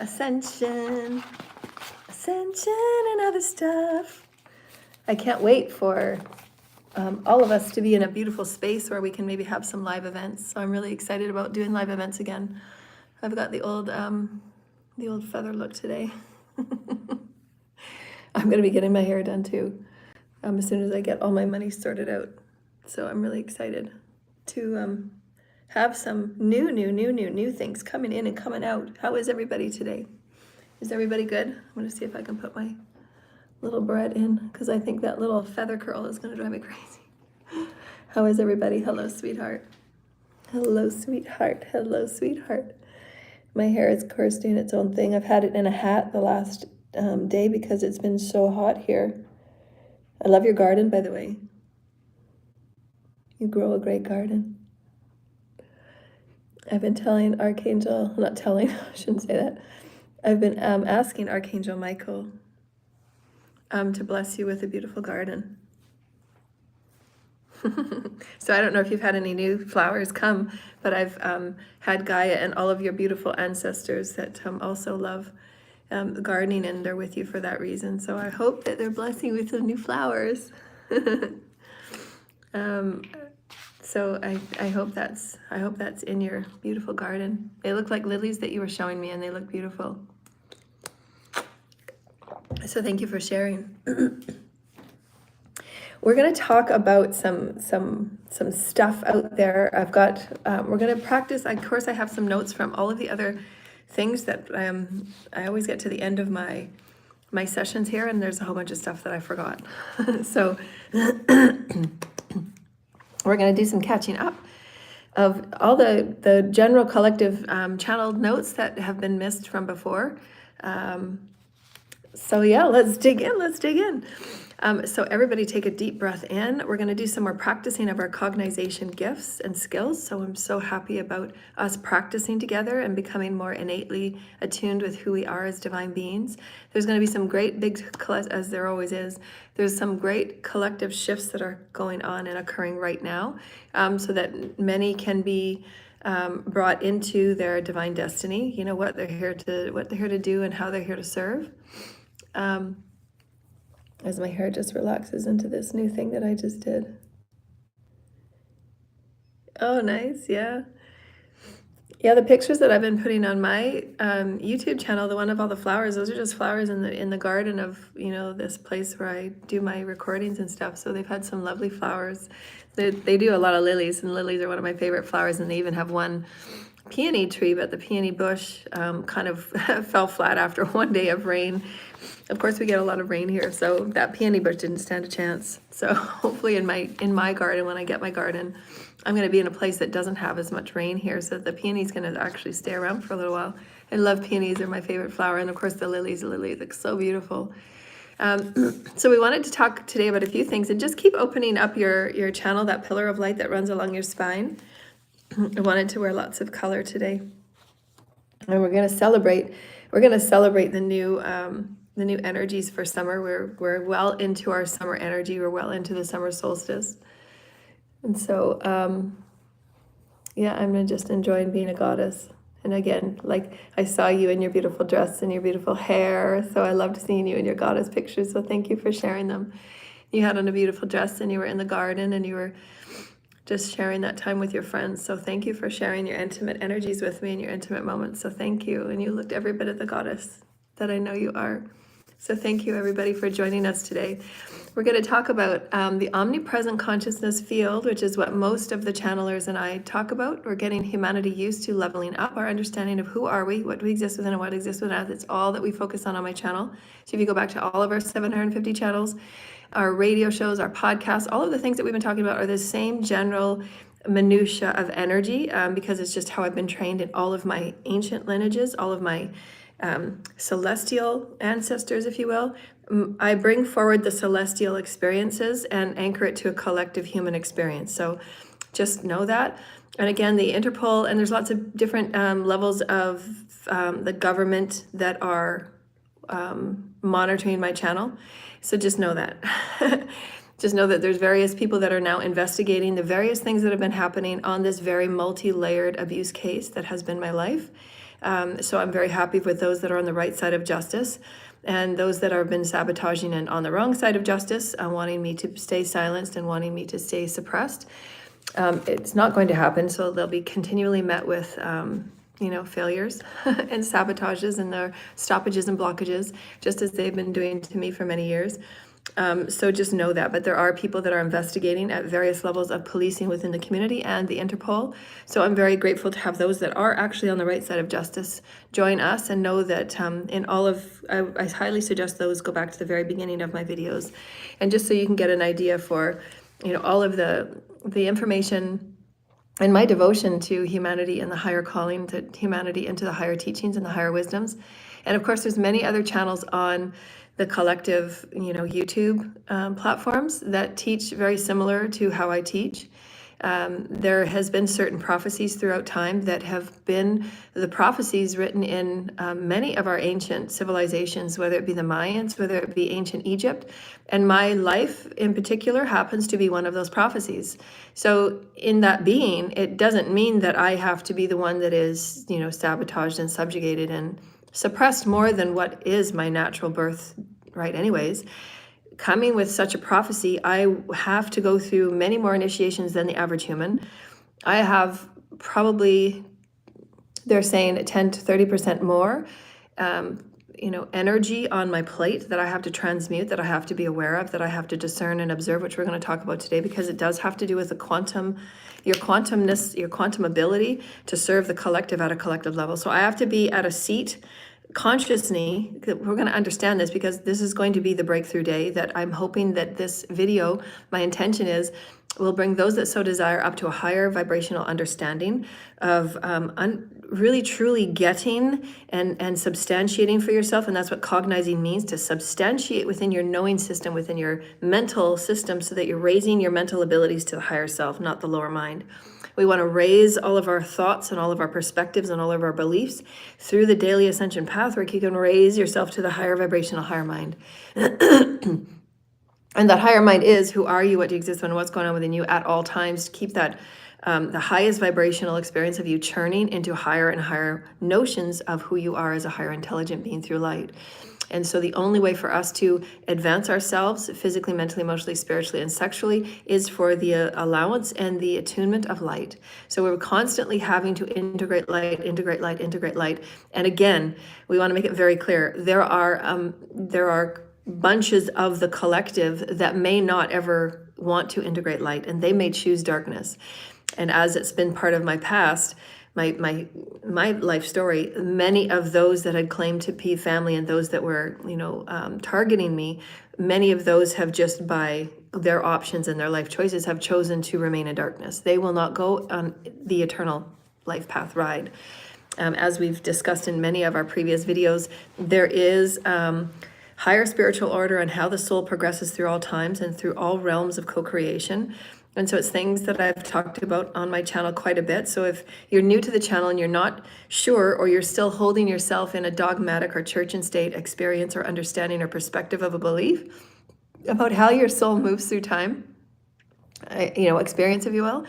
Ascension, ascension and other stuff. I can't wait for all of us to be in a beautiful space where we can maybe have some live events. So I'm really excited about doing live events again. I've got the old feather look today. I'm going to be getting my hair done too, as soon as I get all my money sorted out. So I'm really excited to have some new things coming in and coming out. How is everybody today? Is everybody good? I'm going to see if I can put my little bread in, because I think that little feather curl is going to drive me crazy. How is everybody? Hello, sweetheart. Hello, sweetheart. Hello, sweetheart. My hair is, of course, doing its own thing. I've had it in a hat the last day because it's been so hot here. I love your garden, by the way. You grow a great garden. I've been telling Archangel, not telling, I shouldn't say that. I've been asking Archangel Michael to bless you with a beautiful garden. So I don't know if you've had any new flowers come, but I've had Gaia and all of your beautiful ancestors that also love gardening, and they're with you for that reason. So I hope that they're blessing you with some new flowers. So I hope that's in your beautiful garden. They look like lilies that you were showing me, and they look beautiful. So thank you for sharing. We're going to talk about some stuff out there. I've got, we're going to practice. Of course, I have some notes from all of the other things that I always get to the end of my sessions here, and there's a whole bunch of stuff that I forgot. So we're going to do some catching up of all the general collective channeled notes that have been missed from before. So yeah, let's dig in. So everybody take a deep breath in. We're going to do some more practicing of our cognization gifts and skills. So I'm so happy about us practicing together and becoming more innately attuned with who we are as divine beings. There's going to be some great big, as there always is, there's some great collective shifts that are going on and occurring right now, so that many can be brought into their divine destiny. You know, what they're here to do and how they're here to serve. As my hair just relaxes into this new thing that I just did. Oh, nice. Yeah. Yeah, the pictures that I've been putting on my YouTube channel, the one of all the flowers, those are just flowers in the garden of, you know, this place where I do my recordings and stuff. So they've had some lovely flowers. They do a lot of lilies, and lilies are one of my favorite flowers, and they even have one peony tree, but the peony bush kind of fell flat after one day of rain. Of course, we get a lot of rain here, so that peony bush didn't stand a chance. So hopefully in my garden, when I get my garden, I'm going to be in a place that doesn't have as much rain here, so the peony's going to actually stay around for a little while. I love peonies; they're my favorite flower, and of course the lilies look so beautiful. So we wanted to talk today about a few things, and just keep opening up your channel, that pillar of light that runs along your spine. I wanted to wear lots of color today, and we're going to celebrate the new energies for summer. We're well into our summer energy. We're well into the summer solstice, and so yeah, I'm just enjoying being a goddess. And again, like, I saw you in your beautiful dress and your beautiful hair, so I loved seeing you in your goddess pictures. So thank you for sharing them. You had on a beautiful dress, and you were in the garden, and you were just sharing that time with your friends. So thank you for sharing your intimate energies with me and your intimate moments. So thank you. And you looked every bit of the goddess that I know you are. So thank you, everybody, for joining us today. We're going to talk about the omnipresent consciousness field, which is what most of the channelers and I talk about. We're getting humanity used to leveling up our understanding of who are we, what do we exist within, and what exists within us. It's all that we focus on my channel. So if you go back to all of our 750 channels, our radio shows, our podcasts, all of the things that we've been talking about are the same general minutia of energy, because it's just how I've been trained in all of my ancient lineages, all of my celestial ancestors, if you will. I bring forward the celestial experiences and anchor it to a collective human experience. So just know that. And again, the Interpol, and there's lots of different levels of the government that are monitoring my channel. So just know that. Just know that there's various people that are now investigating the various things that have been happening on this very multi-layered abuse case that has been my life. So I'm very happy with those that are on the right side of justice, and those that have been sabotaging and on the wrong side of justice, wanting me to stay silenced and wanting me to stay suppressed. It's not going to happen, so they'll be continually met with failures and sabotages and their stoppages and blockages, just as they've been doing to me for many years. So just know that. But there are people that are investigating at various levels of policing within the community and the Interpol. So I'm very grateful to have those that are actually on the right side of justice join us, and know that in all of, I highly suggest those go back to the very beginning of my videos, and just so you can get an idea for, all of the information and my devotion to humanity and the higher calling, to humanity into the higher teachings and the higher wisdoms. And of course, there's many other channels on the collective, YouTube platforms that teach very similar to how I teach. There has been certain prophecies throughout time that have been the prophecies written in many of our ancient civilizations, whether it be the Mayans, whether it be ancient Egypt. And my life in particular happens to be one of those prophecies. So in that being, it doesn't mean that I have to be the one that is, sabotaged and subjugated and suppressed more than what is my natural birth right anyways. Coming with such a prophecy, I have to go through many more initiations than the average human. I have probably, they're saying 10 to 30% more energy on my plate that I have to transmute, that I have to be aware of, that I have to discern and observe, which we're going to talk about today, because it does have to do with the your quantumness, your quantum ability to serve the collective at a collective level. So I have to be at a seat consciously. We're going to understand this, because this is going to be the breakthrough day that I'm hoping that this video, my intention is, will bring those that so desire up to a higher vibrational understanding of really truly getting and substantiating for yourself. And that's what cognizing means, to substantiate within your knowing system, within your mental system, so that you're raising your mental abilities to the higher self, not the lower mind. We want to raise all of our thoughts and all of our perspectives and all of our beliefs through the daily ascension path, where you can raise yourself to the higher vibrational higher mind. And that higher mind is, who are you, what do you exist, and what's going on within you at all times. Keep that the highest vibrational experience of you churning into higher and higher notions of who you are as a higher intelligent being through light. And so the only way for us to advance ourselves physically, mentally, emotionally, spiritually, and sexually is for the allowance and the attunement of light. So we're constantly having to integrate light, integrate light, integrate light. And again, we want to make it very clear, there are bunches of the collective that may not ever want to integrate light, and they may choose darkness. And as it's been part of my past, my life story, many of those that had claimed to be family and those that were, targeting me, many of those have, just by their options and their life choices, have chosen to remain in darkness. They will not go on the eternal life path ride. As we've discussed in many of our previous videos, there is higher spiritual order and how the soul progresses through all times and through all realms of co-creation. And so it's things that I've talked about on my channel quite a bit. So if you're new to the channel and you're not sure, or you're still holding yourself in a dogmatic or church and state experience or understanding or perspective of a belief about how your soul moves through time, experience, if you will,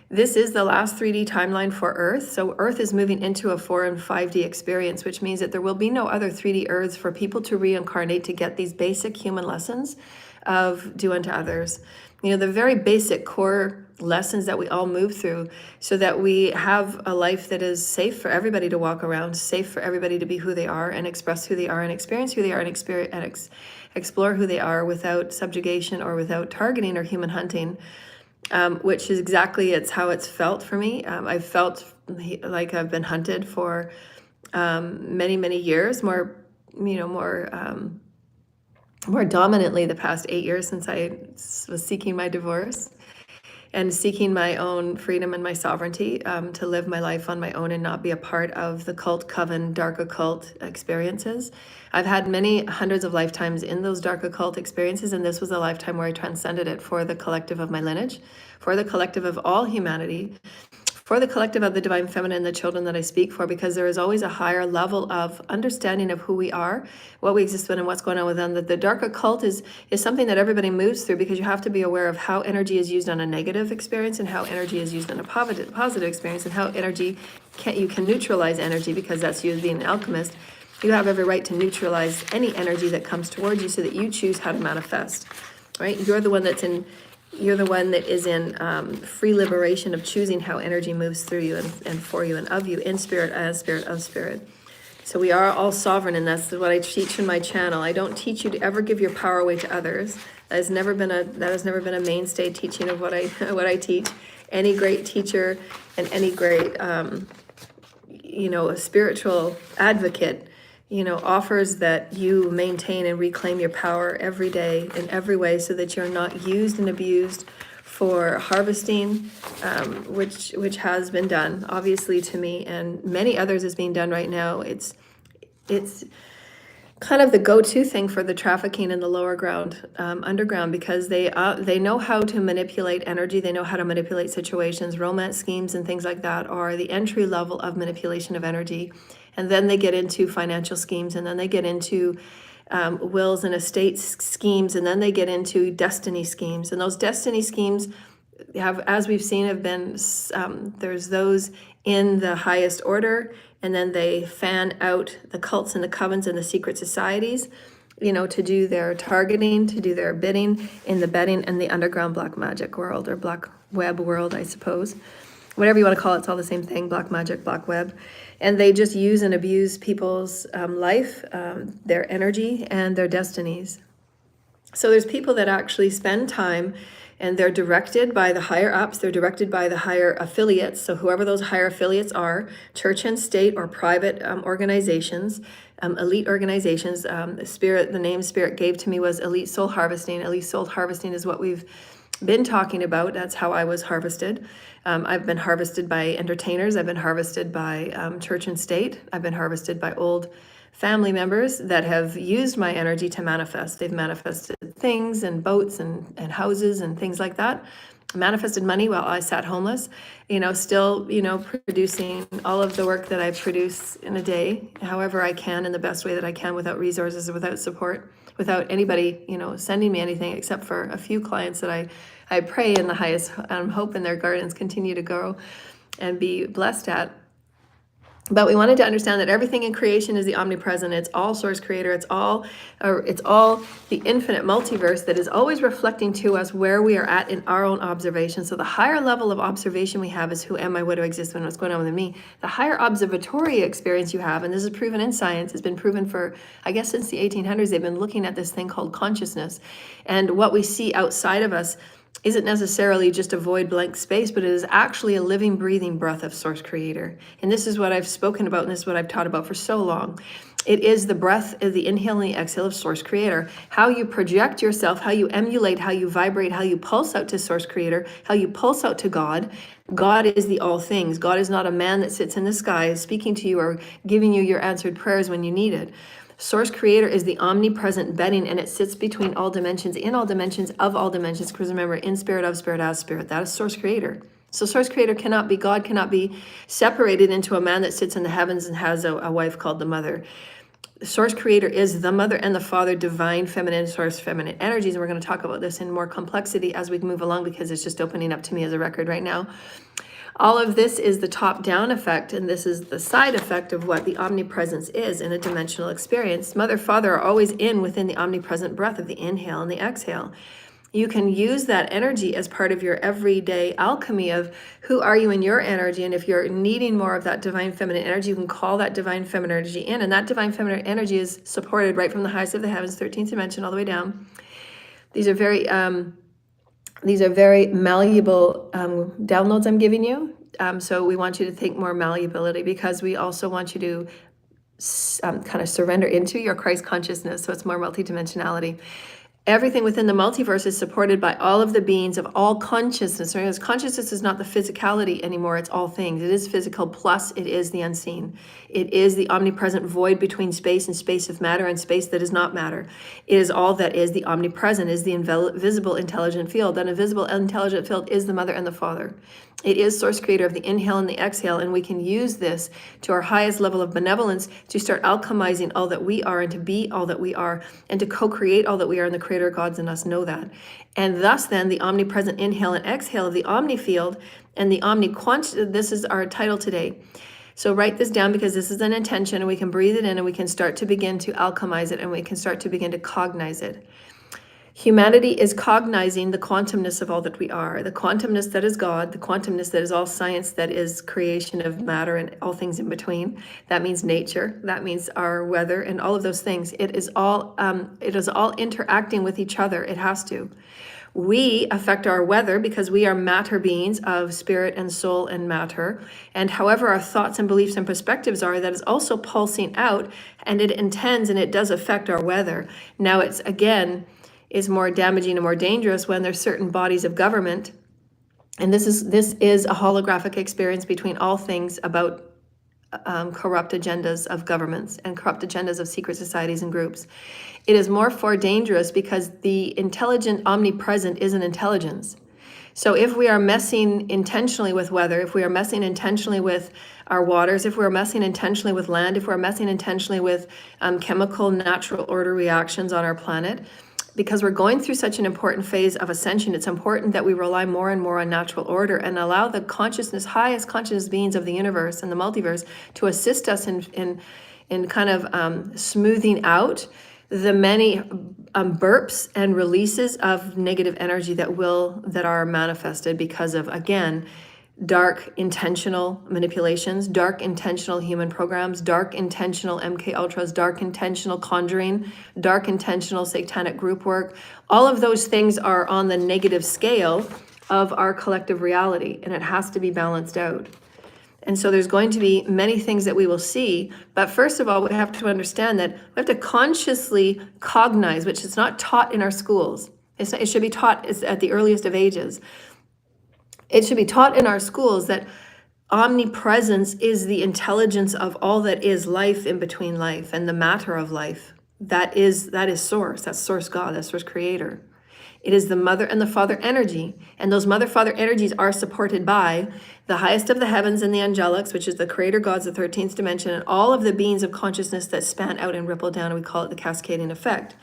this is the last 3D timeline for Earth. So Earth is moving into a 4 and 5D experience, which means that there will be no other 3D Earths for people to reincarnate to get these basic human lessons of do unto others. The very basic core lessons that we all move through, so that we have a life that is safe for everybody to walk around, safe for everybody to be who they are and express who they are and experience who they are and explore who they are without subjugation or without targeting or human hunting, which is exactly, it's how it's felt for me. I've felt like I've been hunted for many, many years, more dominantly the past 8 years since I was seeking my divorce and seeking my own freedom and my sovereignty, to live my life on my own and not be a part of the cult, coven, dark occult experiences. I've had many hundreds of lifetimes in those dark occult experiences, and this was a lifetime where I transcended it for the collective of my lineage, for the collective of all humanity, for the collective of the divine feminine, the children that I speak for, because there is always a higher level of understanding of who we are, what we exist in, and what's going on with them. That the dark occult is something that everybody moves through, because you have to be aware of how energy is used on a negative experience and how energy is used on a positive experience, and how energy you can neutralize energy, because that's you being an alchemist. You have every right to neutralize any energy that comes towards you so that you choose how to manifest, right? You're the one that is in free liberation of choosing how energy moves through you and for you and of you, in spirit, as spirit, of spirit. So we are all sovereign, and that's what I teach in my channel. I don't teach you to ever give your power away to others. That has never been a mainstay teaching of what I teach. Any great teacher and any great a spiritual advocate, offers that you maintain and reclaim your power every day in every way, so that you're not used and abused for harvesting, which has been done, obviously, to me and many others is being done right now. It's kind of the go-to thing for the trafficking in the lower ground, underground, because they know how to manipulate energy. They know how to manipulate situations. Romance schemes and things like that are the entry level of manipulation of energy. And then they get into financial schemes, and then they get into wills and estates schemes, and then they get into destiny schemes. And those destiny schemes have, as we've seen, have been, there's those in the highest order, and then they fan out the cults and the covens and the secret societies, to do their targeting, to do their bidding in the betting and the underground black magic world, or black web world, I suppose. Whatever you want to call it, it's all the same thing, black magic, black web. And they just use and abuse people's life, their energy, and their destinies. So there's people that actually spend time, and they're directed by the higher ups, they're directed by the higher affiliates. So whoever those higher affiliates are, church and state or private organizations, elite organizations. The name Spirit gave to me was Elite Soul Harvesting. Elite Soul Harvesting is what we've been talking about. That's how I was harvested. I've been harvested by entertainers. I've been harvested by church and state. I've been harvested by old family members that have used my energy to manifest. They've manifested things and boats and houses and things like that. Manifested money while I sat homeless, still, producing all of the work that I produce in a day, however I can, in the best way that I can, without resources or without support, without anybody, sending me anything, except for a few clients that I pray in the highest hope in their gardens continue to grow and be blessed at. But we wanted to understand that everything in creation is the omnipresent. It's all source creator. It's all the infinite multiverse that is always reflecting to us where we are at in our own observation. So the higher level of observation we have is who am I, what do I exist, and what's going on with me. The higher observatory experience you have, and this is proven in science, has been proven for, I guess, since the 1800s, they've been looking at this thing called consciousness. And what we see outside of us isn't necessarily just a void blank space, but it is actually a living, breathing breath of source creator. And this is what I've spoken about, and this is what I've taught about for so long. It is the breath, the inhale and the exhale of source creator. How you project yourself, how you emulate, how you vibrate, how you pulse out to source creator, how you pulse out to God. God is the all things. God is not a man that sits in the sky speaking to you or giving you your answered prayers when you need it. Source creator is the omnipresent being, and it sits between all dimensions, in all dimensions, of all dimensions. Because remember, in spirit, of spirit, as spirit. That is source creator. So source creator cannot be, God cannot be separated into a man that sits in the heavens and has a wife called the mother. Source creator is the mother and the father, divine feminine, source feminine energies. And we're going to talk about this in more complexity as we move along, because it's just opening up to me as a record right now. All of this is the top-down effect, and this is the side effect of what the omnipresence is in a dimensional experience. Mother, father are always within the omnipresent breath of the inhale and the exhale. You can use that energy as part of your everyday alchemy of who are you in your energy, and if you're needing more of that divine feminine energy, you can call that divine feminine energy in, and that divine feminine energy is supported right from the highest of the heavens, 13th dimension, all the way down. These are very malleable downloads I'm giving you. So we want you to think more malleability, because we also want you to kind of surrender into your Christ consciousness. So it's more multidimensionality. Everything within the multiverse is supported by all of the beings of all consciousness. Because consciousness is not the physicality anymore. It's all things. It is physical, plus it is the unseen. It is the omnipresent void between space and space of matter and space that is not matter. It is all that is the omnipresent, is the invisible intelligent field. That invisible intelligent field is the mother and the father. It is source creator of the inhale and the exhale, and we can use this to our highest level of benevolence to start alchemizing all that we are, and to be all that we are, and to co-create all that we are, and the creator gods in us know that. And thus then the omnipresent inhale and exhale of the omni field and the this is our title today. So write this down, because this is an intention, and we can breathe it in, and we can start to begin to alchemize it, and we can start to begin to cognize it. Humanity is cognizing the quantumness of all that we are, the quantumness that is God, the quantumness that is all science, that is creation of matter and all things in between. That means nature, that means our weather, and all of those things. It is all interacting with each other. It has to. We affect our weather because we are matter beings of spirit and soul and matter. And however our thoughts and beliefs and perspectives are, that is also pulsing out, and it intends, and it does affect our weather. Now it's, again, is more damaging and more dangerous when there's certain bodies of government. And this is a holographic experience between all things about corrupt agendas of governments and corrupt agendas of secret societies and groups. It is more far dangerous because the intelligent omnipresent is an intelligence. So if we are messing intentionally with weather, if we are messing intentionally with our waters, if we're messing intentionally with land, if we're messing intentionally with chemical natural order reactions on our planet, because we're going through such an important phase of ascension, it's important that we rely more and more on natural order and allow the highest consciousness beings of the universe and the multiverse to assist us in kind of smoothing out the many burps and releases of negative energy that are manifested because of, again, dark intentional manipulations, dark intentional human programs, dark intentional MK Ultras, dark intentional conjuring, dark intentional satanic group work. All of those things are on the negative scale of our collective reality, and it has to be balanced out. And so there's going to be many things that we will see. But first of all, we have to understand that we have to consciously cognize, which is not taught in our schools. It should be taught at the earliest of ages. It should be taught in our schools that omnipresence is the intelligence of all that is life in between life and the matter of life. That is source. That's source God. That's source creator. It is the mother and the father energy. And those mother-father energies are supported by the highest of the heavens and the angelics, which is the creator gods, the 13th dimension, and all of the beings of consciousness that span out and ripple down. And we call it the cascading effect.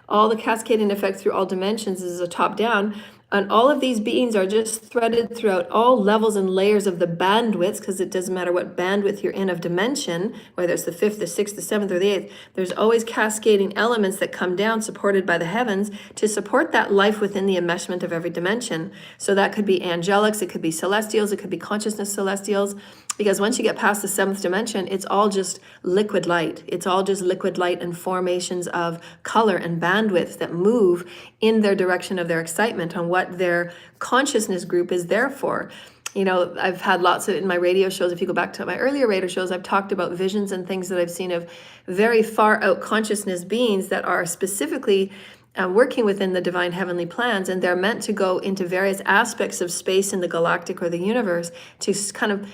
All the cascading effect through all dimensions is a top down. And all of these beings are just threaded throughout all levels and layers of the bandwidths, because it doesn't matter what bandwidth you're in of dimension, whether it's the 5th, the 6th, the 7th, or the 8th, there's always cascading elements that come down supported by the heavens to support that life within the enmeshment of every dimension. So that could be angelics, it could be celestials, it could be consciousness celestials, because once you get past the 7th dimension, it's all just liquid light. It's all just liquid light and formations of color and bandwidth that move in their direction of their excitement on what their consciousness group is there for. You know, I've had lots of, in my radio shows, if you go back to my earlier radio shows, I've talked about visions and things that I've seen of very far out consciousness beings that are specifically working within the divine heavenly plans, and they're meant to go into various aspects of space in the galactic or the universe to kind of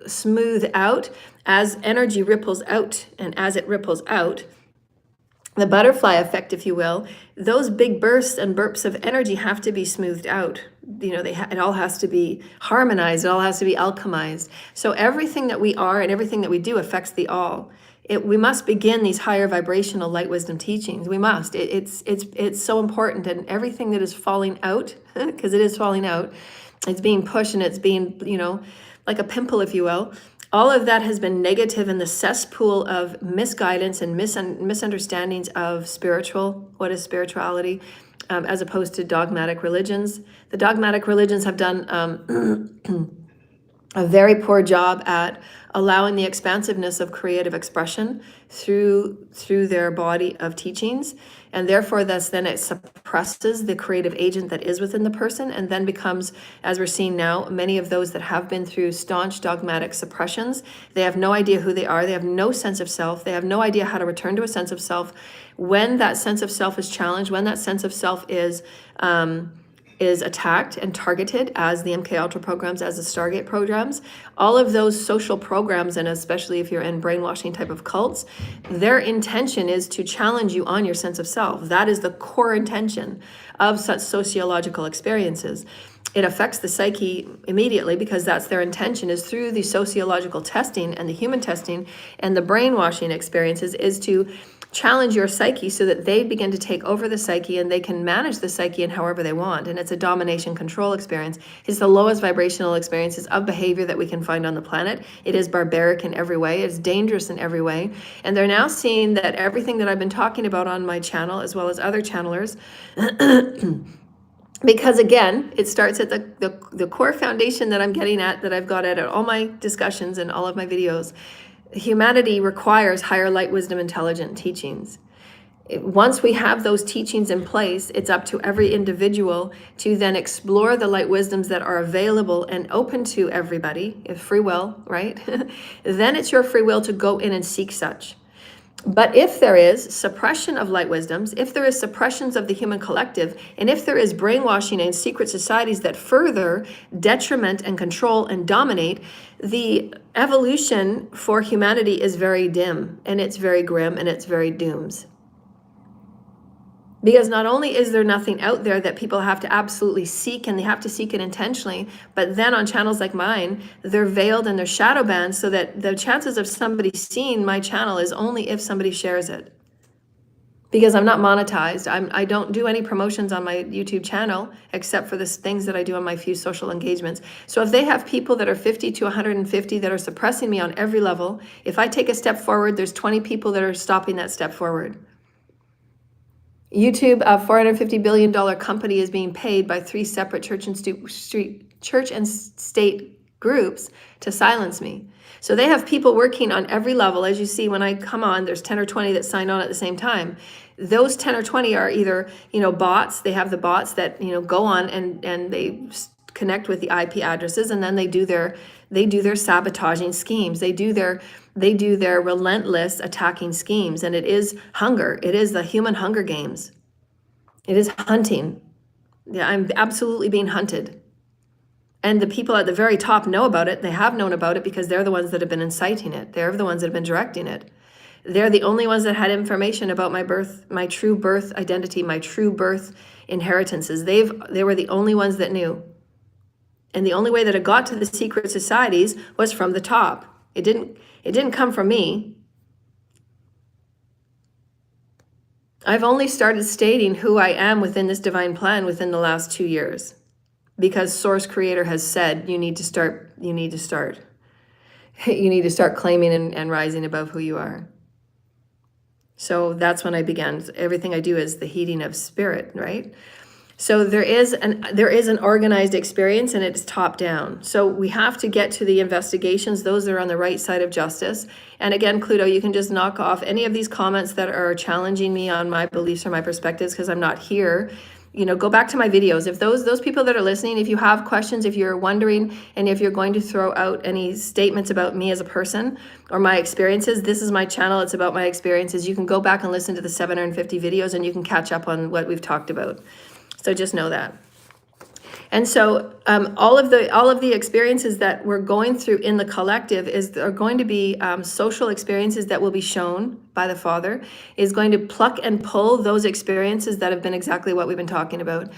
smooth out as energy ripples out. And as it ripples out, the butterfly effect, if you will, those big bursts and burps of energy have to be smoothed out. You know, it all has to be harmonized. It all has to be alchemized. So everything that we are and everything that we do affects the all. We must begin these higher vibrational light wisdom teachings. We must. It's so important. And everything that is falling out, because it is falling out, it's being pushed and it's being, you know, like a pimple, if you will. All of that has been negative in the cesspool of misguidance and misunderstandings of what is spirituality, as opposed to dogmatic religions. The dogmatic religions have done a very poor job at allowing the expansiveness of creative expression through their body of teachings, and therefore then it suppresses the creative agent that is within the person, and then becomes, as we're seeing now, many of those that have been through staunch dogmatic suppressions, they have no idea who they are, they have no sense of self, they have no idea how to return to a sense of self. When that sense of self is challenged, when that sense of self is attacked and targeted, as the MK Ultra programs, as the Stargate programs, all of those social programs, and especially if you're in brainwashing type of cults, their intention is to challenge you on your sense of self. That is the core intention of such sociological experiences. It affects the psyche immediately, because that's their intention, is through the sociological testing and the human testing and the brainwashing experiences, is to challenge your psyche so that they begin to take over the psyche and they can manage the psyche in however they want. And it's a domination control experience. It's the lowest vibrational experiences of behavior that we can find on the planet. It is barbaric in every way. It's dangerous in every way. And they're now seeing that everything that I've been talking about on my channel, as well as other channelers, because again, it starts at the core foundation that I'm getting at, that I've got at all my discussions and all of my videos. Humanity requires higher light, wisdom, intelligent teachings. Once we have those teachings in place, it's up to every individual to then explore the light wisdoms that are available and open to everybody, if free will, right? Then it's your free will to go in and seek such. But if there is suppression of light wisdoms, if there is suppressions of the human collective, and if there is brainwashing and secret societies that further detriment and control and dominate, the evolution for humanity is very dim, and it's very grim, and it's very dooms. Because not only is there nothing out there that people have to absolutely seek, and they have to seek it intentionally, but then on channels like mine, they're veiled and they're shadow banned, so that the chances of somebody seeing my channel is only if somebody shares it. Because I'm not monetized. I don't do any promotions on my YouTube channel, except for the things that I do on my few social engagements. So if they have people that are 50 to 150 that are suppressing me on every level, if I take a step forward, there's 20 people that are stopping that step forward. YouTube, a $450 billion company, is being paid by 3 separate church and state groups to silence me. So they have people working on every level. As you see, when I come on, there's 10 or 20 that sign on at the same time. Those 10 or 20 are either, bots. They have the bots that, go on and they connect with the IP addresses, and then they do their sabotaging schemes. They do their relentless attacking schemes. And it is hunger. It is the human Hunger Games. It is hunting. Yeah, I'm absolutely being hunted. And the people at the very top know about it. They have known about it because they're the ones that have been inciting it. They're the ones that have been directing it. They're the only ones that had information about my birth, my true birth identity, my true birth inheritances. They were the only ones that knew. And the only way that it got to the secret societies was from the top. It didn't come from me. I've only started stating who I am within this divine plan within the last 2 years, because Source Creator has said you need to start claiming and rising above who you are. So that's when I began. Everything I do is the heating of spirit, right? So there is an organized experience, and it's top down. So we have to get to the investigations, those that are on the right side of justice. And again, Pluto, you can just knock off any of these comments that are challenging me on my beliefs or my perspectives, because I'm not here. Go back to my videos. If those people that are listening, if you have questions, if you're wondering, and if you're going to throw out any statements about me as a person or my experiences, this is my channel. It's about my experiences. You can go back and listen to the 750 videos, and you can catch up on what we've talked about. So just know that. And so all of the experiences that we're going through in the collective are going to be social experiences that will be shown by the Father, is going to pluck and pull those experiences that have been exactly what we've been talking about.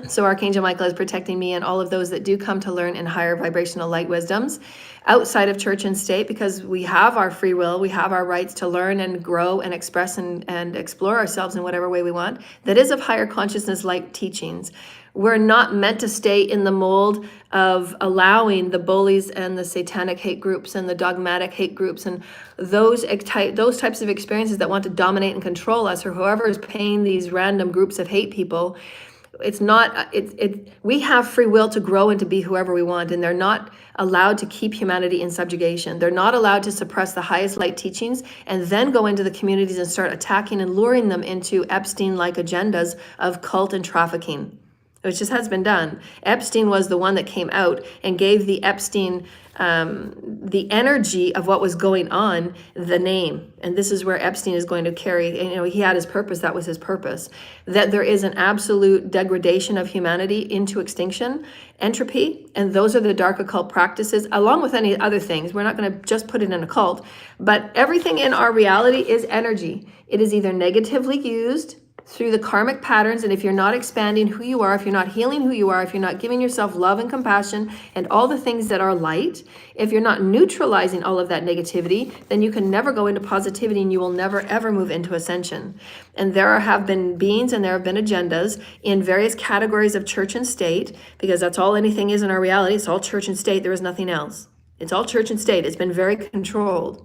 So Archangel Michael is protecting me and all of those that do come to learn in higher vibrational light wisdoms outside of church and state, because we have our free will, we have our rights to learn and grow and express and explore ourselves in whatever way we want. That is of higher consciousness light teachings. We're not meant to stay in the mold of allowing the bullies and the satanic hate groups and the dogmatic hate groups and those types of experiences that want to dominate and control us, or whoever is paying these random groups of hate people. We have free will to grow and to be whoever we want, and they're not allowed to keep humanity in subjugation. They're not allowed to suppress the highest light teachings and then go into the communities and start attacking and luring them into Epstein-like agendas of cult and trafficking, which just has been done. Epstein was the one that came out and gave the Epstein, the energy of what was going on, the name. And this is where Epstein is going to carry, he had his purpose, that was his purpose. That there is an absolute degradation of humanity into extinction, entropy, and those are the dark occult practices, along with any other things. We're not going to just put it in a cult, but everything in our reality is energy. It is either negatively used through the karmic patterns, and if you're not expanding who you are, if you're not healing who you are, if you're not giving yourself love and compassion and all the things that are light, if you're not neutralizing all of that negativity, then you can never go into positivity, and you will never ever move into ascension. And there have been beings and there have been agendas in various categories of church and state, because that's all anything is in our reality. It's all church and state. There is nothing else. It's all church and state. It's been very controlled.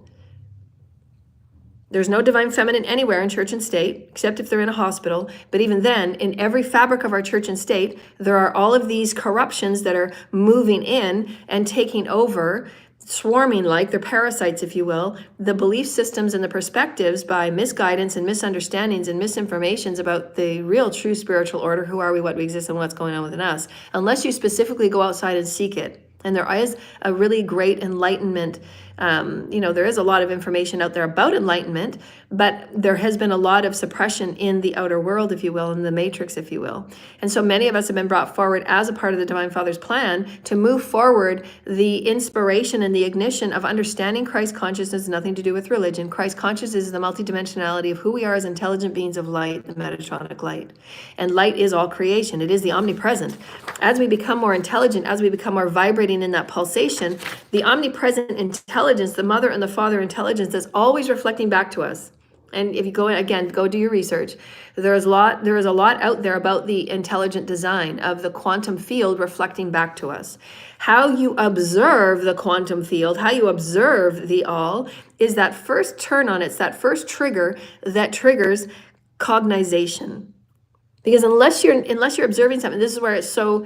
There's no divine feminine anywhere in church and state, except if they're in a hospital. But even then, in every fabric of our church and state, there are all of these corruptions that are moving in and taking over, swarming like they're parasites, if you will, the belief systems and the perspectives by misguidance and misunderstandings and misinformations about the real true spiritual order. Who are we, what we exist, and what's going on within us, unless you specifically go outside and seek it. And there is a really great enlightenment. There is a lot of information out there about enlightenment, but there has been a lot of suppression in the outer world, if you will, in the matrix, if you will. And so many of us have been brought forward as a part of the Divine Father's plan to move forward the inspiration and the ignition of understanding Christ consciousness, nothing to do with religion. Christ consciousness is the multidimensionality of who we are as intelligent beings of light, the Metatronic light. And light is all creation. It is the omnipresent. As we become more intelligent, as we become more vibrating in that pulsation, the omnipresent intelligence, the mother and the father intelligence, is always reflecting back to us. And if you go do your research. There is a lot out there about the intelligent design of the quantum field reflecting back to us. How you observe the quantum field, how you observe the all, is that first turn on. It's that first trigger that triggers cognization. Because unless you're observing something, this is where it's so,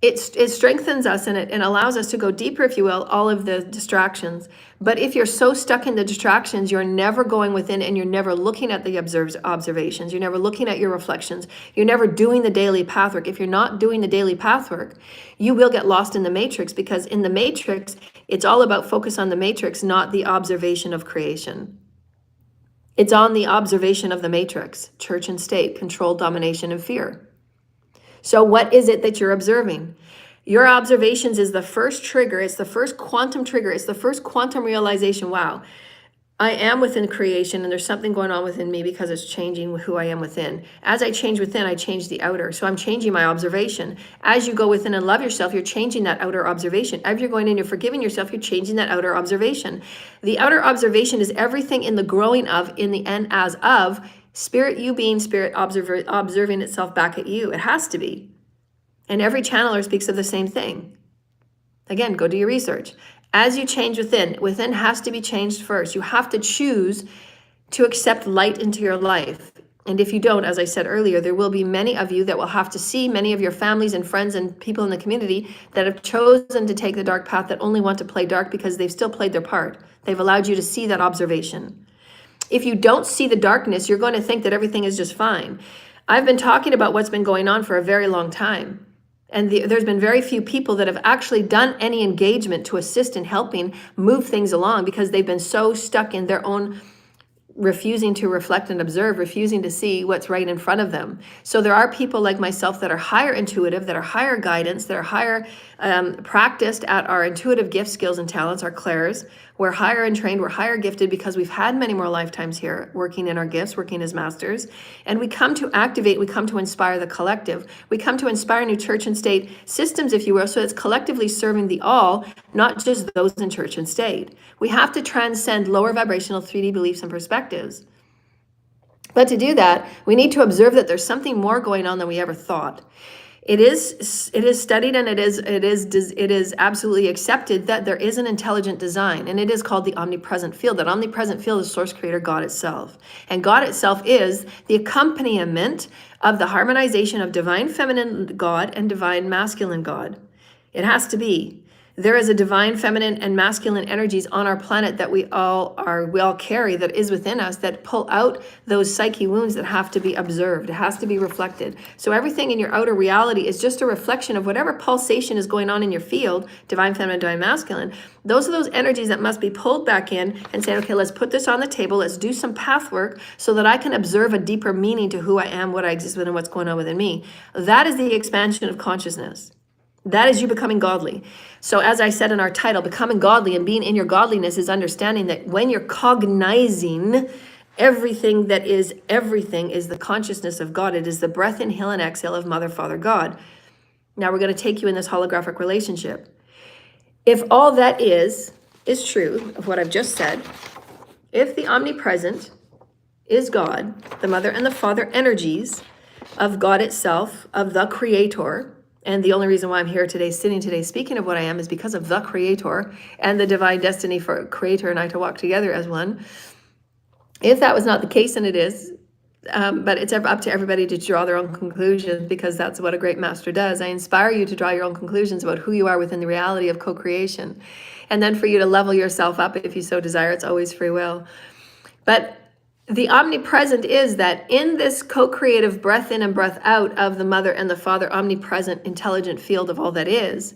it strengthens us, and it allows us to go deeper, if you will, all of the distractions. But if you're so stuck in the distractions, you're never going within, and you're never looking at the observations. You're never looking at your reflections. You're never doing the daily pathwork. If you're not doing the daily pathwork, you will get lost in the matrix, because in the matrix, it's all about focus on the matrix, not the observation of creation. It's on the observation of the matrix, church and state, control, domination, and fear. So what is it that you're observing? Your observations is the first trigger. It's the first quantum trigger. It's the first quantum realization. Wow, I am within creation, and there's something going on within me because it's changing who I am within. As I change within, I change the outer. So I'm changing my observation. As you go within and love yourself, you're changing that outer observation. As you're going in, you're forgiving yourself, you're changing that outer observation. The outer observation is everything in the growing of, in the end as of, spirit, you being spirit observing itself back at you. It has to be. And every channeler speaks of the same thing. Again, go do your research. As you change within has to be changed first. You have to choose to accept light into your life. And if you don't, as I said earlier, there will be many of you that will have to see many of your families and friends and people in the community that have chosen to take the dark path, that only want to play dark because they've still played their part. They've allowed you to see that observation. If you don't see the darkness, you're going to think that everything is just fine. I've been talking about what's been going on for a very long time. And there's been very few people that have actually done any engagement to assist in helping move things along, because they've been so stuck in their own refusing to reflect and observe, refusing to see what's right in front of them. So there are people like myself that are higher intuitive, that are higher guidance, that are higher practiced at our intuitive gifts, skills, and talents, our clairs. We're higher and trained, we're higher gifted because we've had many more lifetimes here working in our gifts, working as masters. And we come to activate, we come to inspire the collective. We come to inspire new church and state systems, if you will, so it's collectively serving the all, not just those in church and state. We have to transcend lower vibrational 3D beliefs and perspectives. But to do that, we need to observe that there's something more going on than we ever thought. It is studied, and it is absolutely accepted that there is an intelligent design, and it is called the omnipresent field. That omnipresent field is Source Creator God itself. And God itself is the accompaniment of the harmonization of divine feminine God and divine masculine God. It has to be. There is a divine feminine and masculine energies on our planet that we all carry, that is within us, that pull out those psyche wounds that have to be observed. It has to be reflected. So everything in your outer reality is just a reflection of whatever pulsation is going on in your field, divine feminine, divine masculine. Those are those energies that must be pulled back in and say, okay, let's put this on the table. Let's do some path work so that I can observe a deeper meaning to who I am, what I exist with, and what's going on within me. That is the expansion of consciousness. That is you becoming godly. So as I said in our title, becoming godly and being in your godliness is understanding that when you're cognizing Everything that is everything is the consciousness of God. It is the breath, inhale and exhale of Mother, Father, God. Now we're going to take you in this holographic relationship. If all that is true of what I've just said, if the omnipresent is God, the Mother and the Father energies of God itself, of the Creator, and the only reason why I'm here today, sitting today, speaking of what I am, is because of the Creator and the divine destiny for Creator and I to walk together as one. If that was not the case, and it is, but it's up to everybody to draw their own conclusions, because that's what a great master does. I inspire you to draw your own conclusions about who you are within the reality of co-creation. And then for you to level yourself up if you so desire. It's always free will. But the omnipresent is that in this co-creative breath in and breath out of the Mother and the Father, omnipresent, intelligent field of all that is,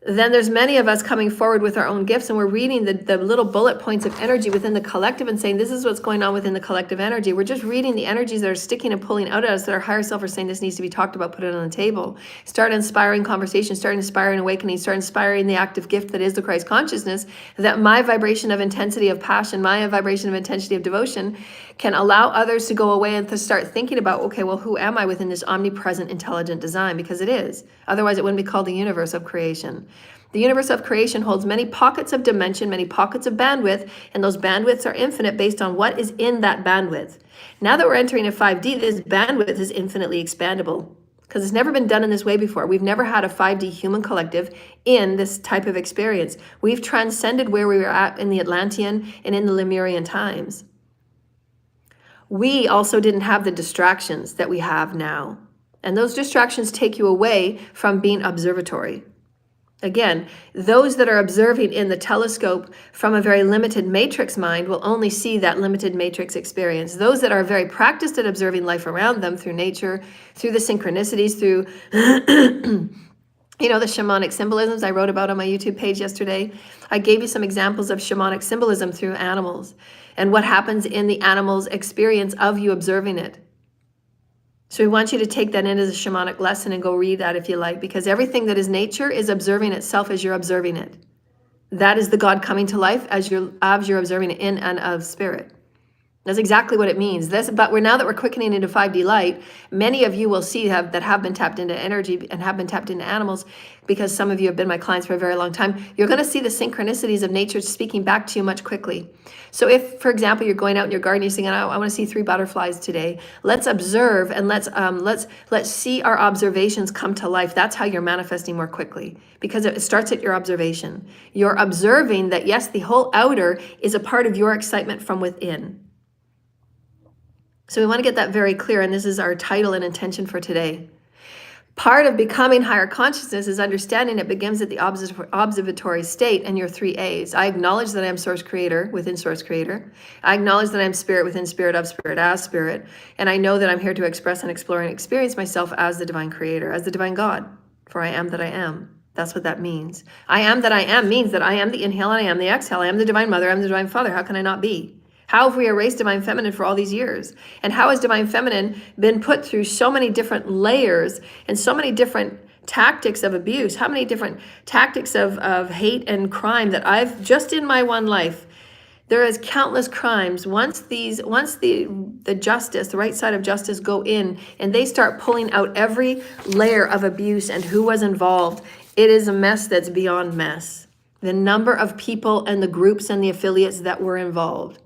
then there's many of us coming forward with our own gifts, and we're reading the little bullet points of energy within the collective and saying, this is what's going on within the collective energy. We're just reading the energies that are sticking and pulling out at us, that our higher self are saying this needs to be talked about, put it on the table. Start inspiring conversation, start inspiring awakening, start inspiring the active gift that is the Christ consciousness, that my vibration of intensity of passion, my vibration of intensity of devotion can allow others to go away and to start thinking about, okay, well, who am I within this omnipresent, intelligent design? Because it is. Otherwise, it wouldn't be called the universe of creation. The universe of creation holds many pockets of dimension, many pockets of bandwidth, and those bandwidths are infinite based on what is in that bandwidth. Now that we're entering a 5D, this bandwidth is infinitely expandable, because it's never been done in this way before. We've never had a 5D human collective in this type of experience. We've transcended where we were at in the Atlantean and in the Lemurian times. We also didn't have the distractions that we have now. And those distractions take you away from being observatory. Again, those that are observing in the telescope from a very limited matrix mind will only see that limited matrix experience. Those that are very practiced at observing life around them through nature, through the synchronicities, through the shamanic symbolisms I wrote about on my YouTube page yesterday. I gave you some examples of shamanic symbolism through animals and what happens in the animal's experience of you observing it. So we want you to take that in as a shamanic lesson and go read that if you like, because everything that is nature is observing itself as you're observing it. That is the God coming to life as you're observing it in and of spirit. That's exactly what it means. But now that we're quickening into 5D light, many of you will see that have been tapped into energy and have been tapped into animals, because some of you have been my clients for a very long time. You're going to see the synchronicities of nature speaking back to you much quickly. So if, for example, you're going out in your garden, you're saying, I want to see 3 butterflies today. Let's observe and let's see our observations come to life. That's how you're manifesting more quickly, because it starts at your observation. You're observing that, yes, the whole outer is a part of your excitement from within. So we want to get that very clear, and this is our title and intention for today. Part of becoming higher consciousness is understanding it begins at the observatory state and your 3 A's. I acknowledge that I am source creator within source creator. I acknowledge that I am spirit within spirit of spirit as spirit. And I know that I'm here to express and explore and experience myself as the divine creator, as the divine God, for I am that I am. That's what that means. I am that I am means that I am the inhale and I am the exhale. I am the divine mother, I am the divine father. How can I not be? How have we erased divine feminine for all these years? And how has divine feminine been put through so many different layers and so many different tactics of abuse? How many different tactics of hate and crime that I've just in my one life? There is countless crimes. Once the justice, the right side of justice go in and they start pulling out every layer of abuse and who was involved, it is a mess that's beyond mess. The number of people and the groups and the affiliates that were involved.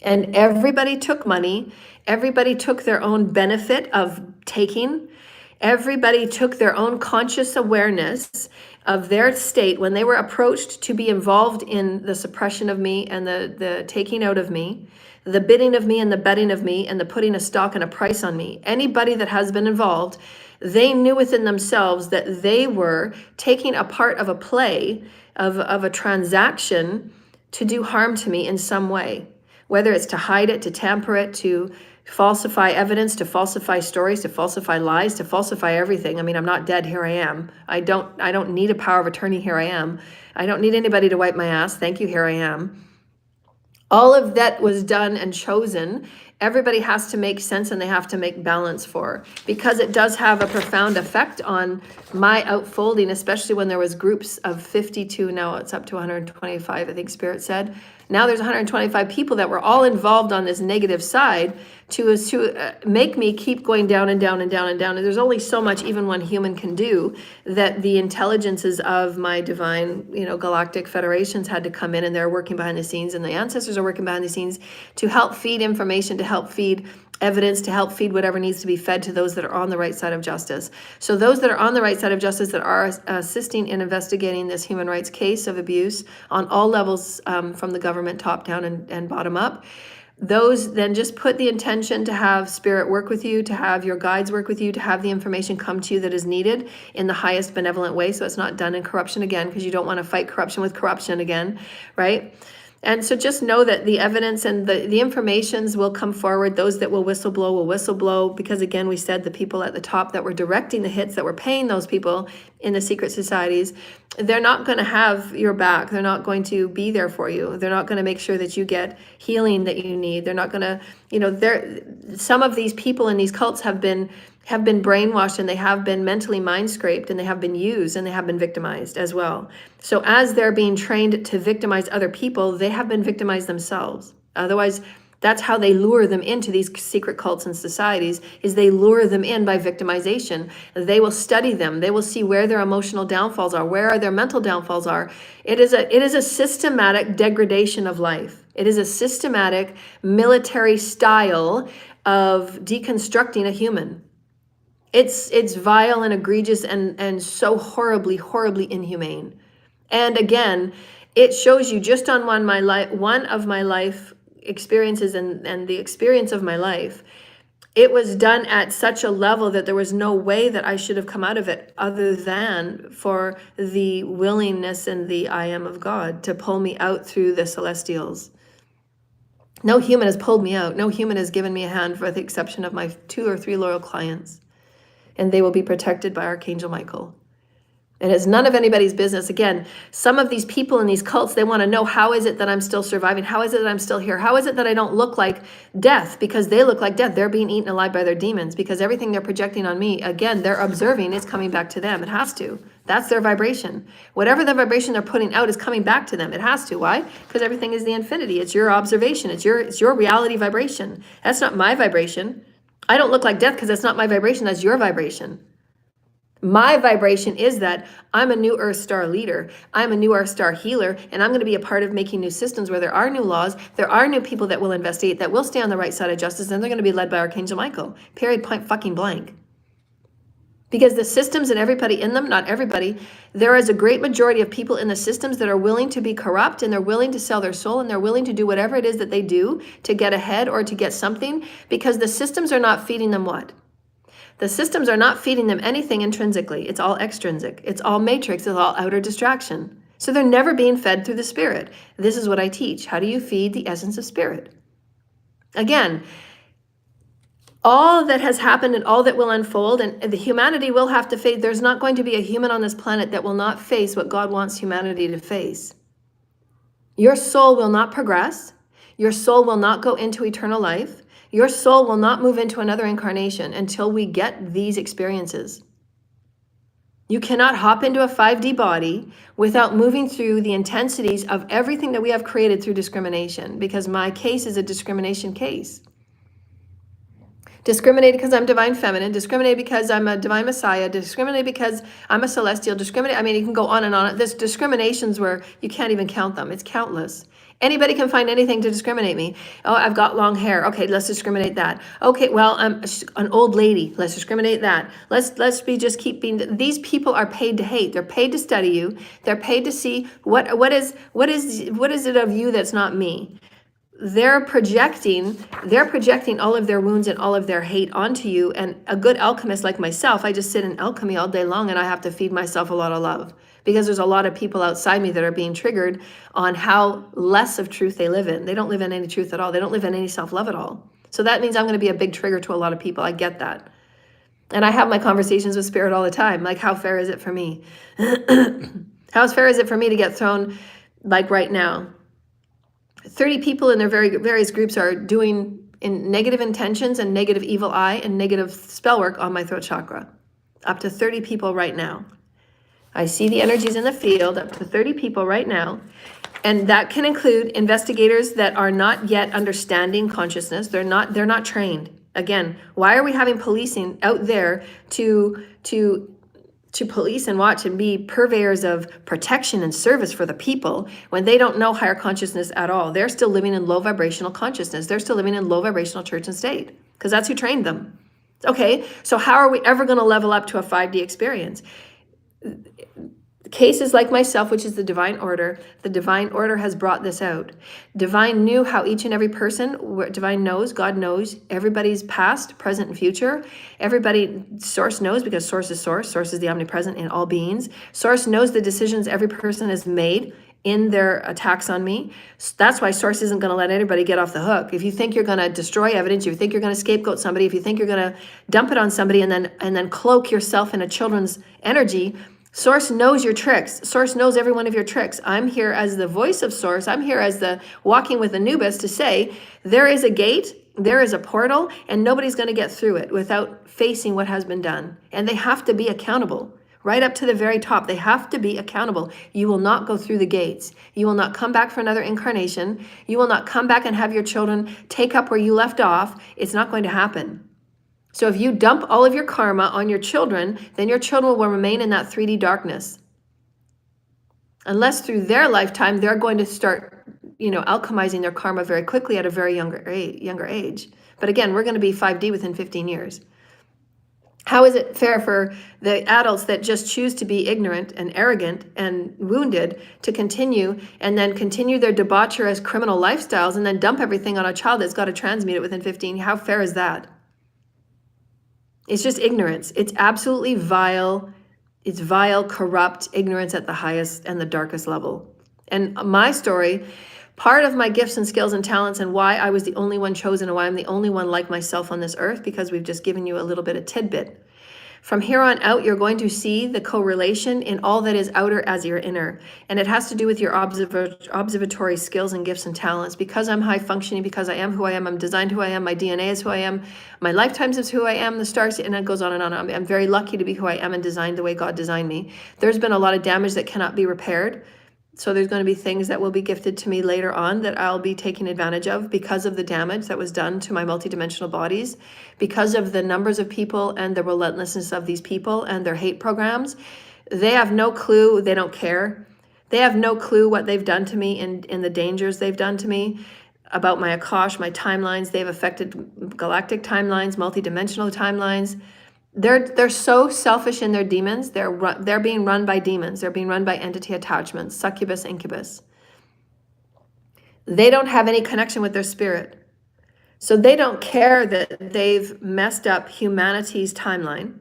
And everybody took money. Everybody took their own benefit of taking. Everybody took their own conscious awareness of their state when they were approached to be involved in the suppression of me and the taking out of me, the bidding of me and the betting of me and the putting a stock and a price on me. Anybody that has been involved, they knew within themselves that they were taking a part of a play, of a transaction to do harm to me in some way. Whether it's to hide it, to tamper it, to falsify evidence, to falsify stories, to falsify lies, to falsify everything. I mean, I'm not dead, here I am. I don't need a power of attorney, here I am. I don't need anybody to wipe my ass, thank you, here I am. All of that was done and chosen everybody has to make sense and they have to make balance for, because it does have a profound effect on my outfolding, especially when there was groups of 52, now it's up to 125, I think Spirit said. Now there's 125 people that were all involved on this negative side to make me keep going down and down and down and down. And there's only so much even one human can do, that the intelligences of my divine, galactic federations had to come in, and they're working behind the scenes, and the ancestors are working behind the scenes to help feed information, to help feed evidence, to help feed whatever needs to be fed to those that are on the right side of justice. So those that are on the right side of justice, that are assisting in investigating this human rights case of abuse on all levels, from the government top down and bottom up, those then just put the intention to have Spirit work with you, to have your guides work with you, to have the information come to you that is needed in the highest benevolent way, so it's not done in corruption again, because you don't want to fight corruption with corruption again, right? And so just know that the evidence and the informations will come forward. Those that will whistleblow, because again, we said the people at the top that were directing the hits, that were paying those people in the secret societies, they're not going to have your back. They're not going to be there for you. They're not going to make sure that you get healing that you need. They're not going to, some of these people in these cults have been brainwashed, and they have been mentally mind scraped, and they have been used, and they have been victimized as well. So as they're being trained to victimize other people, they have been victimized themselves. Otherwise, that's how they lure them into these secret cults and societies, is they lure them in by victimization. They will study them. They will see where their emotional downfalls are, where their mental downfalls are. It is a systematic degradation of life. It is a systematic military style of deconstructing a human. It's vile and egregious and so horribly, horribly inhumane. And again, it shows you just on one of my life experiences and the experience of my life, it was done at such a level that there was no way that I should have come out of it other than for the willingness and the I am of God to pull me out through the celestials. No human has pulled me out. No human has given me a hand, for the exception of my 2 or 3 loyal clients. And they will be protected by Archangel Michael. It is none of anybody's business. Again, some of these people in these cults, they want to know, how is it that I'm still surviving? How is it that I'm still here? How is it that I don't look like death? Because they look like death. They're being eaten alive by their demons, because everything they're projecting on me, again, they're observing, is coming back to them. It has to. That's their vibration. Whatever the vibration they're putting out is coming back to them. It has to. Why? Because everything is the infinity. It's your observation. It's your reality vibration. That's not my vibration. I don't look like death because that's not my vibration. That's your vibration. My vibration is that I'm a new Earth Star leader. I'm a new Earth Star healer, and I'm going to be a part of making new systems where there are new laws, there are new people that will investigate, that will stay on the right side of justice, and they're going to be led by Archangel Michael. Period, point fucking blank. Because the systems and everybody in them, not everybody, there is a great majority of people in the systems that are willing to be corrupt, and they're willing to sell their soul, and they're willing to do whatever it is that they do to get ahead or to get something, because the systems are not feeding them what? The systems are not feeding them anything intrinsically. It's all extrinsic. It's all matrix. It's all outer distraction. So they're never being fed through the Spirit. This is what I teach. How do you feed the essence of Spirit? Again, all that has happened and all that will unfold, and the humanity will have to face, there's not going to be a human on this planet that will not face what God wants humanity to face. Your soul will not progress. Your soul will not go into eternal life. Your soul will not move into another incarnation until we get these experiences. You cannot hop into a 5D body without moving through the intensities of everything that we have created through discrimination, because my case is a discrimination case. Discriminate because I'm divine feminine, discriminate because I'm a divine messiah, discriminate because I'm a celestial, discriminate, I mean, you can go on and on. There's discriminations where you can't even count them. It's countless. Anybody can find anything to discriminate me. Oh, I've got long hair. Okay, let's discriminate that. Okay, well, I'm an old lady. Let's discriminate that. Let's be just keep being. These people are paid to hate. They're paid to study you. They're paid to see what is it of you that's not me. They're projecting all of their wounds and all of their hate onto you. And a good alchemist like myself, I just sit in alchemy all day long, and I have to feed myself a lot of love, because there's a lot of people outside me that are being triggered on how less of truth they live in. They don't live in any truth at all. They don't live in any self-love at all. So that means I'm going to be a big trigger to a lot of people. I get that. And I have my conversations with Spirit all the time. Like, how fair is it for me? How fair is it for me to get thrown, like right now? 30 people in their various groups are doing in negative intentions and negative evil eye and negative spell work on my throat chakra. Up to 30 people right now. I see the energies in the field, up to 30 people right now. And that can include investigators that are not yet understanding consciousness. They're not trained. Again, why are we having policing out there to police and watch and be purveyors of protection and service for the people when they don't know higher consciousness at all? They're still living in low vibrational consciousness. They're still living in low vibrational church and state because that's who trained them. Okay, so how are we ever going to level up to a 5D experience? Cases like myself, which is the divine order has brought this out. Divine knew how each and every person, divine knows, God knows everybody's past, present, and future. Everybody, source knows because source is source. Source is the omnipresent in all beings. Source knows the decisions every person has made in their attacks on me. That's why source isn't going to let anybody get off the hook. If you think you're going to destroy evidence, if you think you're going to scapegoat somebody, if you think you're going to dump it on somebody and then cloak yourself in a children's energy, Source knows your tricks. Source knows every one of your tricks. I'm here as the voice of Source. I'm here as the walking with Anubis to say there is a gate, there is a portal, and nobody's going to get through it without facing what has been done. And they have to be accountable. Right up to the very top, they have to be accountable. You will not go through the gates. You will not come back for another incarnation. You will not come back and have your children take up where you left off. It's not going to happen. So if you dump all of your karma on your children, then your children will remain in that 3D darkness. Unless through their lifetime, they're going to start, alchemizing their karma very quickly at a very younger age. But again, we're going to be 5D within 15 years. How is it fair for the adults that just choose to be ignorant and arrogant and wounded to continue their debaucherous criminal lifestyles and then dump everything on a child that's got to transmute it within 15? How fair is that? It's just ignorance. It's absolutely vile. It's vile, corrupt ignorance at the highest and the darkest level. And my story, part of my gifts and skills and talents and why I was the only one chosen and why I'm the only one like myself on this earth, because we've just given you a little bit of tidbit. From here on out, you're going to see the correlation in all that is outer as your inner. And it has to do with your observatory skills and gifts and talents. Because I'm high functioning, because I am who I am, I'm designed who I am, my DNA is who I am, my lifetimes is who I am, the stars, and it goes on and on. I'm very lucky to be who I am and designed the way God designed me. There's been a lot of damage that cannot be repaired. So there's going to be things that will be gifted to me later on that I'll be taking advantage of because of the damage that was done to my multidimensional bodies, because of the numbers of people and the relentlessness of these people and their hate programs. They have no clue. They don't care. They have no clue what they've done to me and the dangers they've done to me about my Akash, my timelines. They've affected galactic timelines, multidimensional timelines. They're so selfish in their demons. They're being run by demons. They're being run by entity attachments, succubus, incubus. They don't have any connection with their spirit. So they don't care that they've messed up humanity's timeline.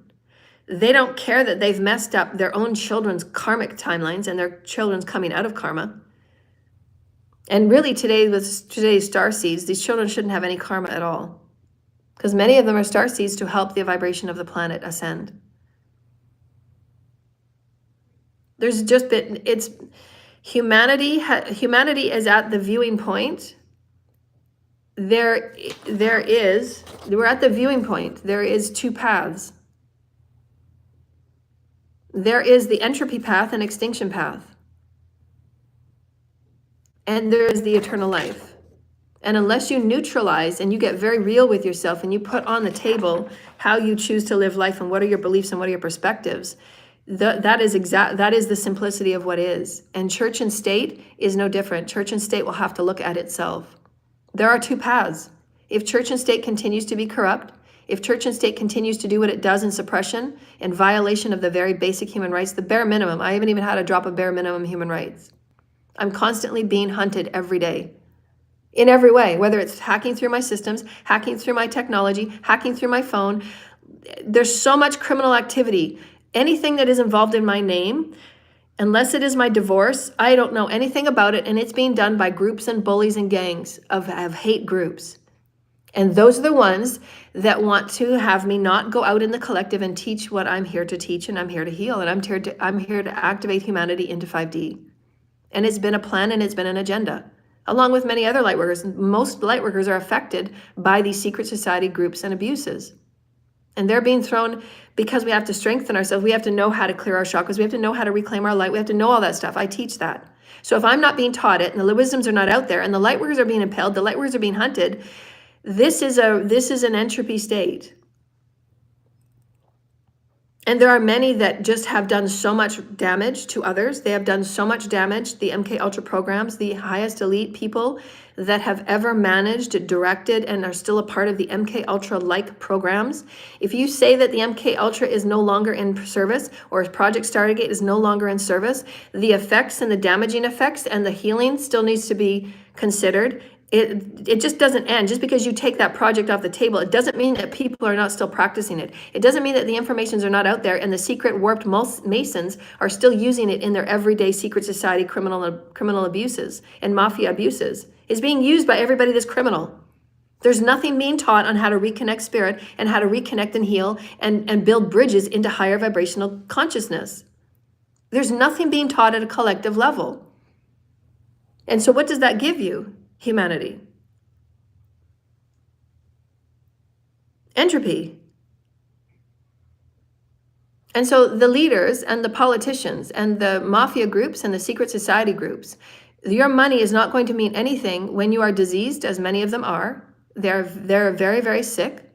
They don't care that they've messed up their own children's karmic timelines and their children's coming out of karma. And really today, with today's star seeds, these children shouldn't have any karma at all, because many of them are star seeds to help the vibration of the planet ascend. There's just been, it's humanity is at the viewing point. We're at the viewing point. There is two paths. There is the entropy path and extinction path. And there is the eternal life. And unless you neutralize and you get very real with yourself and you put on the table how you choose to live life and what are your beliefs and what are your perspectives, that is the simplicity of what is. And church and state is no different. Church and state will have to look at itself. There are two paths. If church and state continues to be corrupt, if church and state continues to do what it does in suppression and violation of the very basic human rights, the bare minimum, I haven't even had a drop of bare minimum human rights. I'm constantly being hunted every day. In every way, whether it's hacking through my systems, hacking through my technology, hacking through my phone. There's so much criminal activity. Anything that is involved in my name, unless it is my divorce, I don't know anything about it. And it's being done by groups and bullies and gangs of hate groups. And those are the ones that want to have me not go out in the collective and teach what I'm here to teach, and I'm here to heal, and I'm here to activate humanity into 5D. And it's been a plan and it's been an agenda. along with many other light workers. Most light workers are affected by these secret society groups and abuses. And they're being thrown because we have to strengthen ourselves. We have to know how to clear our chakras. We have to know how to reclaim our light. We have to know all that stuff. I teach that. So if I'm not being taught it and the wisdoms are not out there and the light workers are being impaled, the light workers are being hunted, this is an entropy state. And there are many that just have done so much damage to others. They have done so much damage. The MK Ultra programs, the highest elite people that have ever managed, directed, and are still a part of the MK Ultra-like programs. If you say that the MK Ultra is no longer in service, or Project Stargate is no longer in service, the effects and the damaging effects and the healing still needs to be considered. It just doesn't end. Just because you take that project off the table, it doesn't mean that people are not still practicing it. It doesn't mean that the informations are not out there and the secret warped Masons are still using it in their everyday secret society criminal abuses and mafia abuses. It's being used by everybody that's criminal. There's nothing being taught on how to reconnect spirit and how to reconnect and heal and build bridges into higher vibrational consciousness. There's nothing being taught at a collective level. And so what does that give you? Humanity. Entropy. And so the leaders and the politicians and the mafia groups and the secret society groups, your money is not going to mean anything when you are diseased, as many of them are. They're very, very sick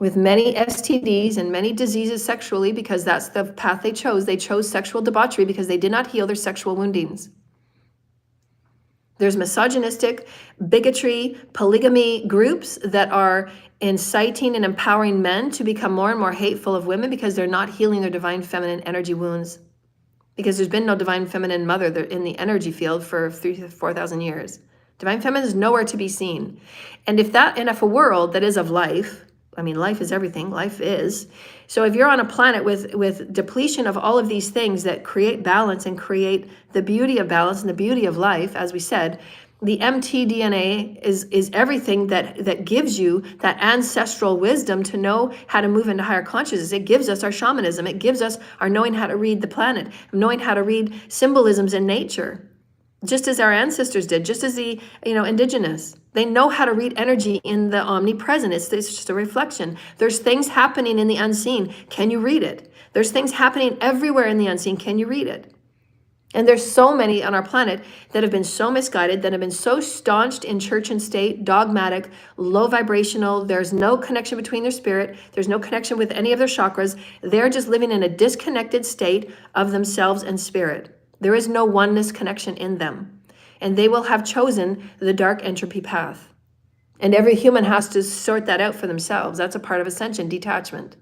with many STDs and many diseases sexually because that's the path they chose. They chose sexual debauchery because they did not heal their sexual woundings. There's misogynistic, bigotry, polygamy groups that are inciting and empowering men to become more and more hateful of women because they're not healing their divine feminine energy wounds. Because there's been no divine feminine mother in the energy field for 3,000 to 4,000 years. Divine feminine is nowhere to be seen. And if a world that is of life, I mean, life is everything, life is. So if you're on a planet with depletion of all of these things that create balance and create the beauty of balance and the beauty of life, as we said, the mtDNA is everything that gives you that ancestral wisdom to know how to move into higher consciousness. It gives us our shamanism. It gives us our knowing how to read the planet, knowing how to read symbolisms in nature. Just as our ancestors did, just as the indigenous. They know how to read energy in the omnipresent. It's just a reflection. There's things happening in the unseen. Can you read it? There's things happening everywhere in the unseen. Can you read it? And there's so many on our planet that have been so misguided, that have been so staunched in church and state, dogmatic, low vibrational. There's no connection between their spirit. There's no connection with any of their chakras. They're just living in a disconnected state of themselves and spirit. There is no oneness connection in them. And they will have chosen the dark entropy path. And every human has to sort that out for themselves. That's a part of ascension, detachment.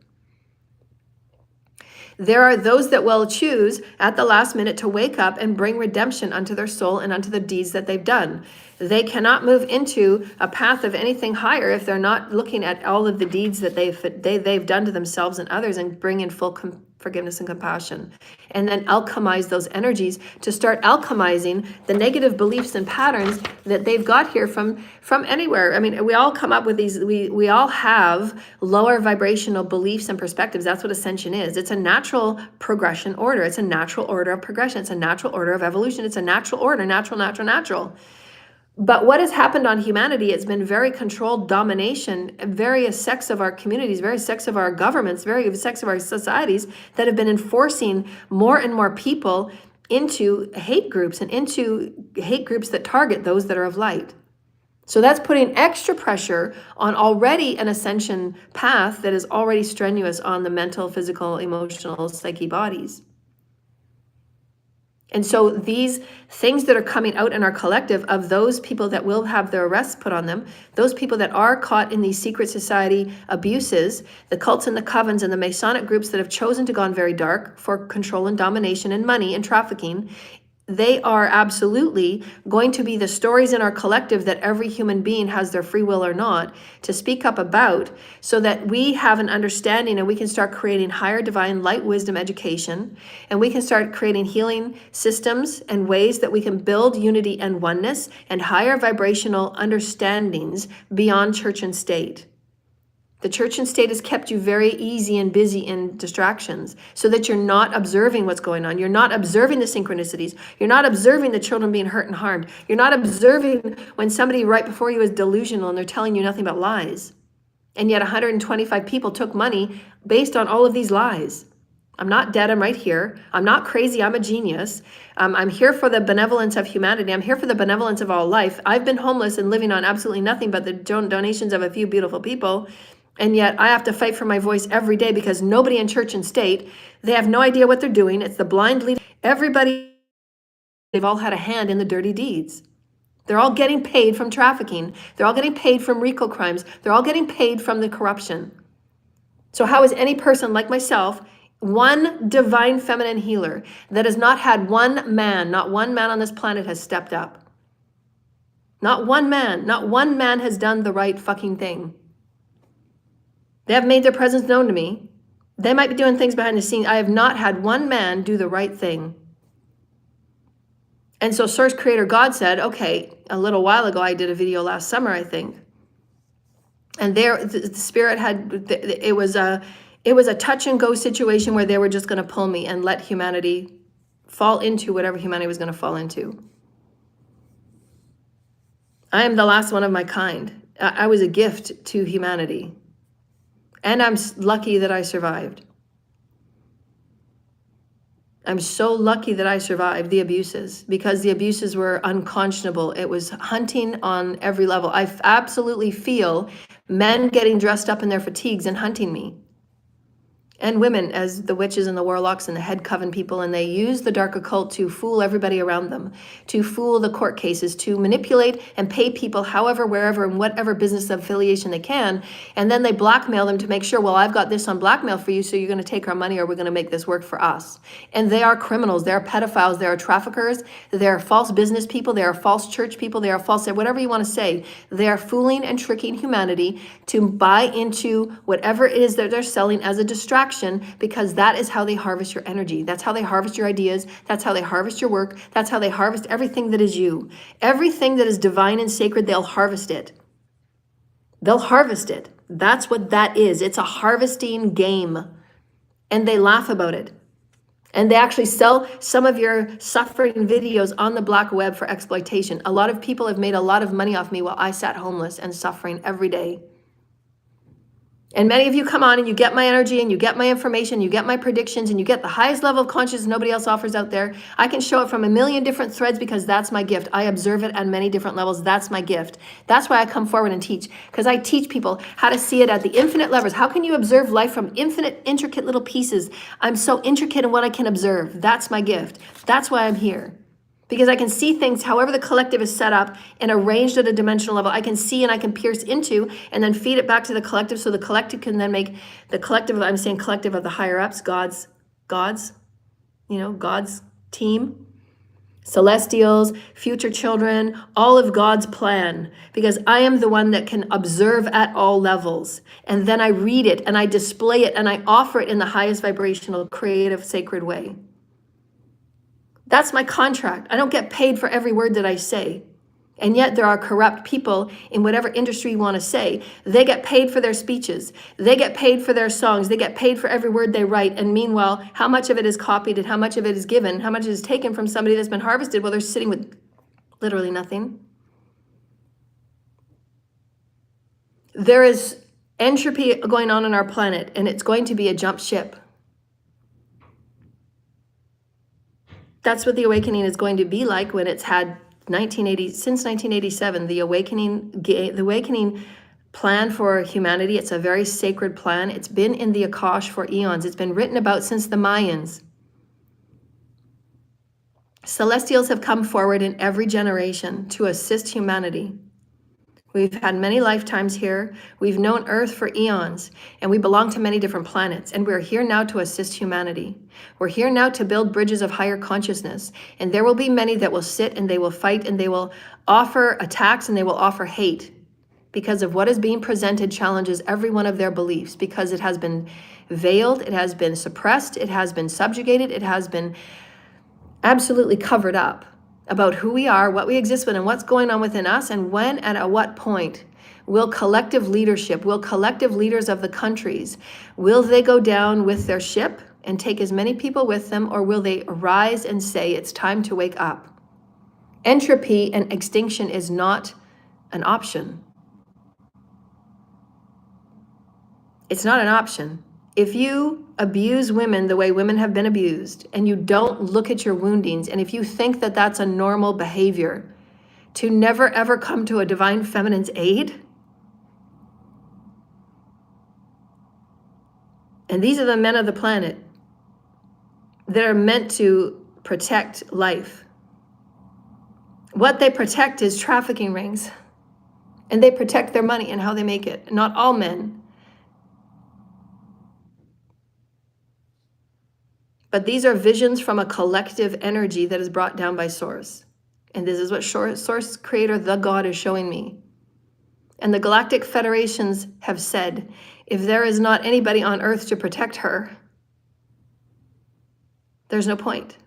There are those that will choose at the last minute to wake up and bring redemption unto their soul and unto the deeds that they've done. They cannot move into a path of anything higher if they're not looking at all of the deeds that they've done to themselves and others and bring in full forgiveness and compassion. And then alchemize those energies to start alchemizing the negative beliefs and patterns that they've got here from anywhere. I mean, we all come up with these, we all have lower vibrational beliefs and perspectives. That's what ascension is. It's a natural progression order. It's a natural order of progression. It's a natural order of evolution. It's a natural order, natural. But what has happened on humanity, it's been very controlled domination, various sects of our communities, various sects of our governments, various sects of our societies that have been enforcing more and more people into hate groups and into hate groups that target those that are of light. So that's putting extra pressure on already an ascension path that is already strenuous on the mental, physical, emotional, psyche bodies. And so these things that are coming out in our collective of those people that will have their arrests put on them, those people that are caught in these secret society abuses, the cults and the covens and the Masonic groups that have chosen to gone very dark for control and domination and money and trafficking, they are absolutely going to be the stories in our collective that every human being has their free will or not to speak up about, so that we have an understanding and we can start creating higher divine light wisdom education, and we can start creating healing systems and ways that we can build unity and oneness and higher vibrational understandings beyond church and state. The church and state has kept you very easy and busy in distractions so that you're not observing what's going on. You're not observing the synchronicities. You're not observing the children being hurt and harmed. You're not observing when somebody right before you is delusional and they're telling you nothing but lies. And yet 125 people took money based on all of these lies. I'm not dead, I'm right here. I'm not crazy, I'm a genius. I'm here for the benevolence of humanity. I'm here for the benevolence of all life. I've been homeless and living on absolutely nothing but the donations of a few beautiful people. And yet I have to fight for my voice every day because nobody in church and state, they have no idea what they're doing. It's the blind leading. Everybody, they've all had a hand in the dirty deeds. They're all getting paid from trafficking. They're all getting paid from RICO crimes. They're all getting paid from the corruption. So how is any person like myself, one divine feminine healer, that has not had one man, not one man on this planet has stepped up? Not one man has done the right fucking thing. They have made their presence known to me. They might be doing things behind the scenes. I have not had one man do the right thing. And so Source Creator God said, okay, a little while ago, I did a video last summer, I think. And there, the Spirit had, it was a touch and go situation where they were just going to pull me and let humanity fall into whatever humanity was going to fall into. I am the last one of my kind. I was a gift to humanity. And I'm lucky that I survived. I'm so lucky that I survived the abuses because the abuses were unconscionable. It was hunting on every level. I absolutely feel men getting dressed up in their fatigues and hunting me. And women as the witches and the warlocks and the head coven people, and they use the dark occult to fool everybody around them, to fool the court cases, to manipulate and pay people however, wherever, and whatever business affiliation they can. And then they blackmail them to make sure, well, I've got this on blackmail for you, so you're going to take our money or we're going to make this work for us. And they are criminals, they are pedophiles, they are traffickers, they are false business people, they are false church people, they are false, whatever you want to say. They are fooling and tricking humanity to buy into whatever it is that they're selling as a distraction, because that is how they harvest your energy. That's how they harvest your ideas. That's how they harvest your work. That's how they harvest everything that is you. Everything that is divine and sacred, they'll harvest it. They'll harvest it. That's what that is. It's a harvesting game. And they laugh about it. And they actually sell some of your suffering videos on the black web for exploitation. A lot of people have made a lot of money off me while I sat homeless and suffering every day. And many of you come on and you get my energy and you get my information, you get my predictions, and you get the highest level of consciousness nobody else offers out there. I can show it from a million different threads because that's my gift. I observe it on many different levels. That's my gift. That's why I come forward and teach, because I teach people how to see it at the infinite levels. How can you observe life from infinite, intricate little pieces? I'm so intricate in what I can observe. That's my gift. That's why I'm here. Because I can see things however the collective is set up and arranged at a dimensional level. I can see and I can pierce into and then feed it back to the collective, so the collective can then make the collective, I'm saying collective of the higher ups, God's team, celestials, future children, all of God's plan. Because I am the one that can observe at all levels. And then I read it and I display it and I offer it in the highest vibrational, creative, sacred way. That's my contract. I don't get paid for every word that I say. And yet there are corrupt people in whatever industry you want to say. They get paid for their speeches. They get paid for their songs. They get paid for every word they write. And meanwhile, how much of it is copied and how much of it is given, how much is taken from somebody that's been harvested while they're sitting with literally nothing. There is entropy going on our planet, and it's going to be a jump ship. That's what the awakening is going to be like when it's had since 1987, the awakening plan for humanity. It's a very sacred plan. It's been in the Akash for eons. It's been written about since the Mayans. Celestials have come forward in every generation to assist humanity. We've had many lifetimes here. We've known Earth for eons, and we belong to many different planets. And we're here now to assist humanity. We're here now to build bridges of higher consciousness. And there will be many that will sit and they will fight and they will offer attacks and they will offer hate, because of what is being presented challenges every one of their beliefs, because it has been veiled, it has been suppressed, it has been subjugated, it has been absolutely covered up. about who we are, what we exist with, and what's going on within us, and when and at what point will collective leadership, will collective leaders of the countries, will they go down with their ship and take as many people with them, or will they arise and say, it's time to wake up? Entropy and extinction is not an option. It's not an option. If you abuse women the way women have been abused, and you don't look at your woundings, and if you think that that's a normal behavior, to never ever come to a divine feminine's aid, and these are the men of the planet that are meant to protect life. What they protect is trafficking rings, and they protect their money and how they make it. Not all men. But these are visions from a collective energy that is brought down by Source. And this is what Source Creator, the God, is showing me. And the Galactic Federations have said, if there is not anybody on Earth to protect her, there's no point.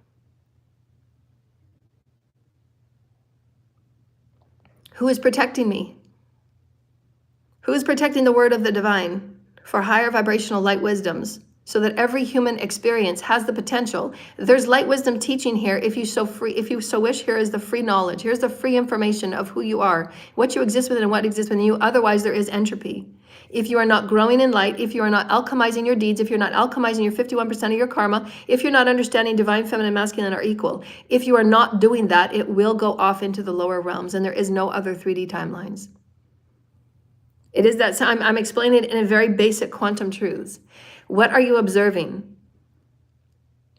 Who is protecting me? Who is protecting the word of the divine for higher vibrational light wisdoms, so that every human experience has the potential? There's light wisdom teaching here. If you so wish, here is the free knowledge. Here's the free information of who you are, what you exist within, and what exists within you. Otherwise, there is entropy. If you are not growing in light, if you are not alchemizing your deeds, if you're not alchemizing your 51% of your karma, if you're not understanding divine, feminine, and masculine are equal, if you are not doing that, it will go off into the lower realms, and there is no other 3D timelines. It is that I'm explaining it in a very basic quantum truths. What are you observing?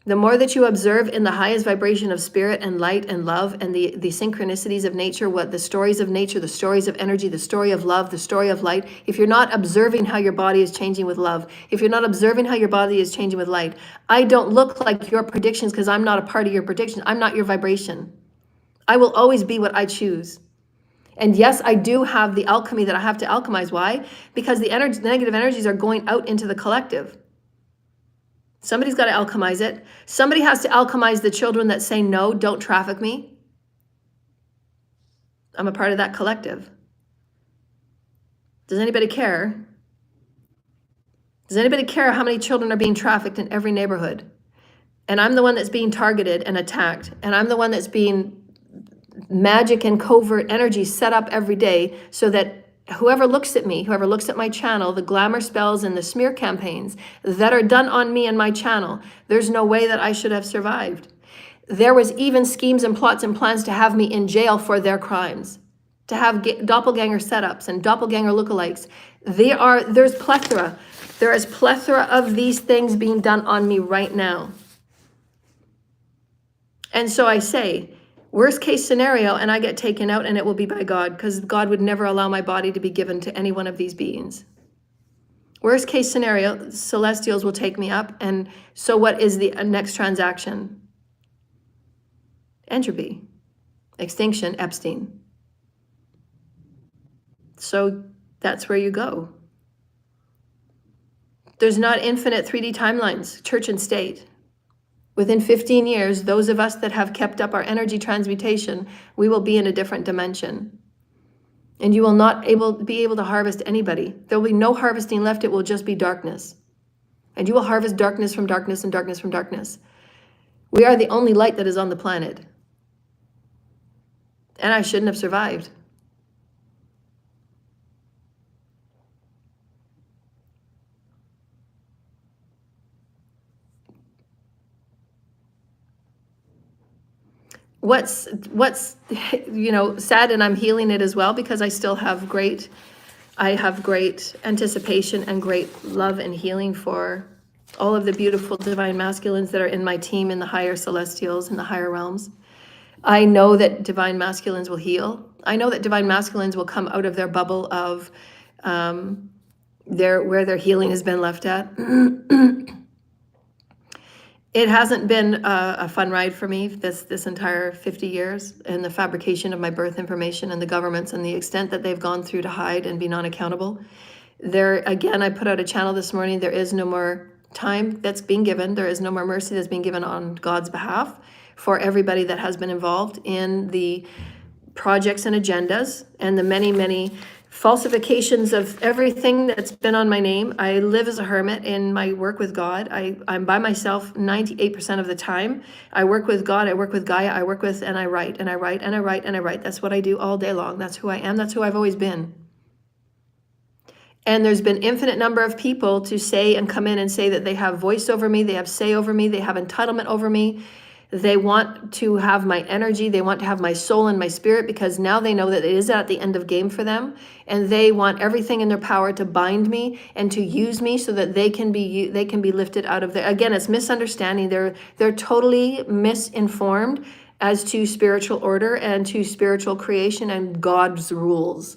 The more that you observe in the highest vibration of spirit and light and love and the synchronicities of nature, what the stories of nature, the stories of energy, the story of love, the story of light, if you're not observing how your body is changing with love, if you're not observing how your body is changing with light, I don't look like your predictions because I'm not a part of your prediction. I'm not your vibration. I will always be what I choose. And yes, I do have the alchemy that I have to alchemize. Why? Because the negative energies are going out into the collective. Somebody's got to alchemize it. Somebody has to alchemize the children that say, no, don't traffic me. I'm a part of that collective. Does anybody care? Does anybody care how many children are being trafficked in every neighborhood? And I'm the one that's being targeted and attacked. And I'm the one that's being magic and covert energy set up every day so that whoever looks at me, whoever looks at my channel, the glamour spells and the smear campaigns that are done on me and my channel, there's no way that I should have survived. There was even schemes and plots and plans to have me in jail for their crimes, to have doppelganger setups and doppelganger lookalikes. There's plethora. There is plethora of these things being done on me right now. And so I say, worst case scenario, and I get taken out, and it will be by God, because God would never allow my body to be given to any one of these beings. Worst case scenario, celestials will take me up, and so what is the next transaction? Entropy, extinction, Epstein. So that's where you go. There's not infinite 3D timelines, church and state. Within 15 years, those of us that have kept up our energy transmutation, we will be in a different dimension. And you will not be able to harvest anybody. There will be no harvesting left. It will just be darkness. And you will harvest darkness from darkness and darkness from darkness. We are the only light that is on the planet. And I shouldn't have survived. What's sad, and I'm healing it as well, because I still have great anticipation and great love and healing for all of the beautiful divine masculines that are in my team in the higher celestials, in the higher realms. I know that divine masculines will heal. I know that divine masculines will come out of their bubble of where their healing has been left at. It hasn't been a fun ride for me this entire 50 years in the fabrication of my birth information, and the governments and the extent that they've gone through to hide and be non-accountable. Again, I put out a channel this morning. There is no more time that's being given. There is no more mercy that's being given on God's behalf for everybody that has been involved in the projects and agendas and the many, many falsifications of everything that's been on my name. I live as a hermit in my work with God. I'm by myself 98% of the time. I work with God, I work with Gaia, and I write, and I write, and I write, and I write. That's what I do all day long. That's who I am. That's who I've always been. And there's been infinite number of people to say and come in and say that they have voice over me, they have say over me, they have entitlement over me. They want to have my energy, they want to have my soul and my spirit, because now they know that it is at the end of game for them, and they want everything in their power to bind me and to use me so that they can be lifted out of there. Again, it's misunderstanding. They're totally misinformed as to spiritual order and to spiritual creation and God's rules.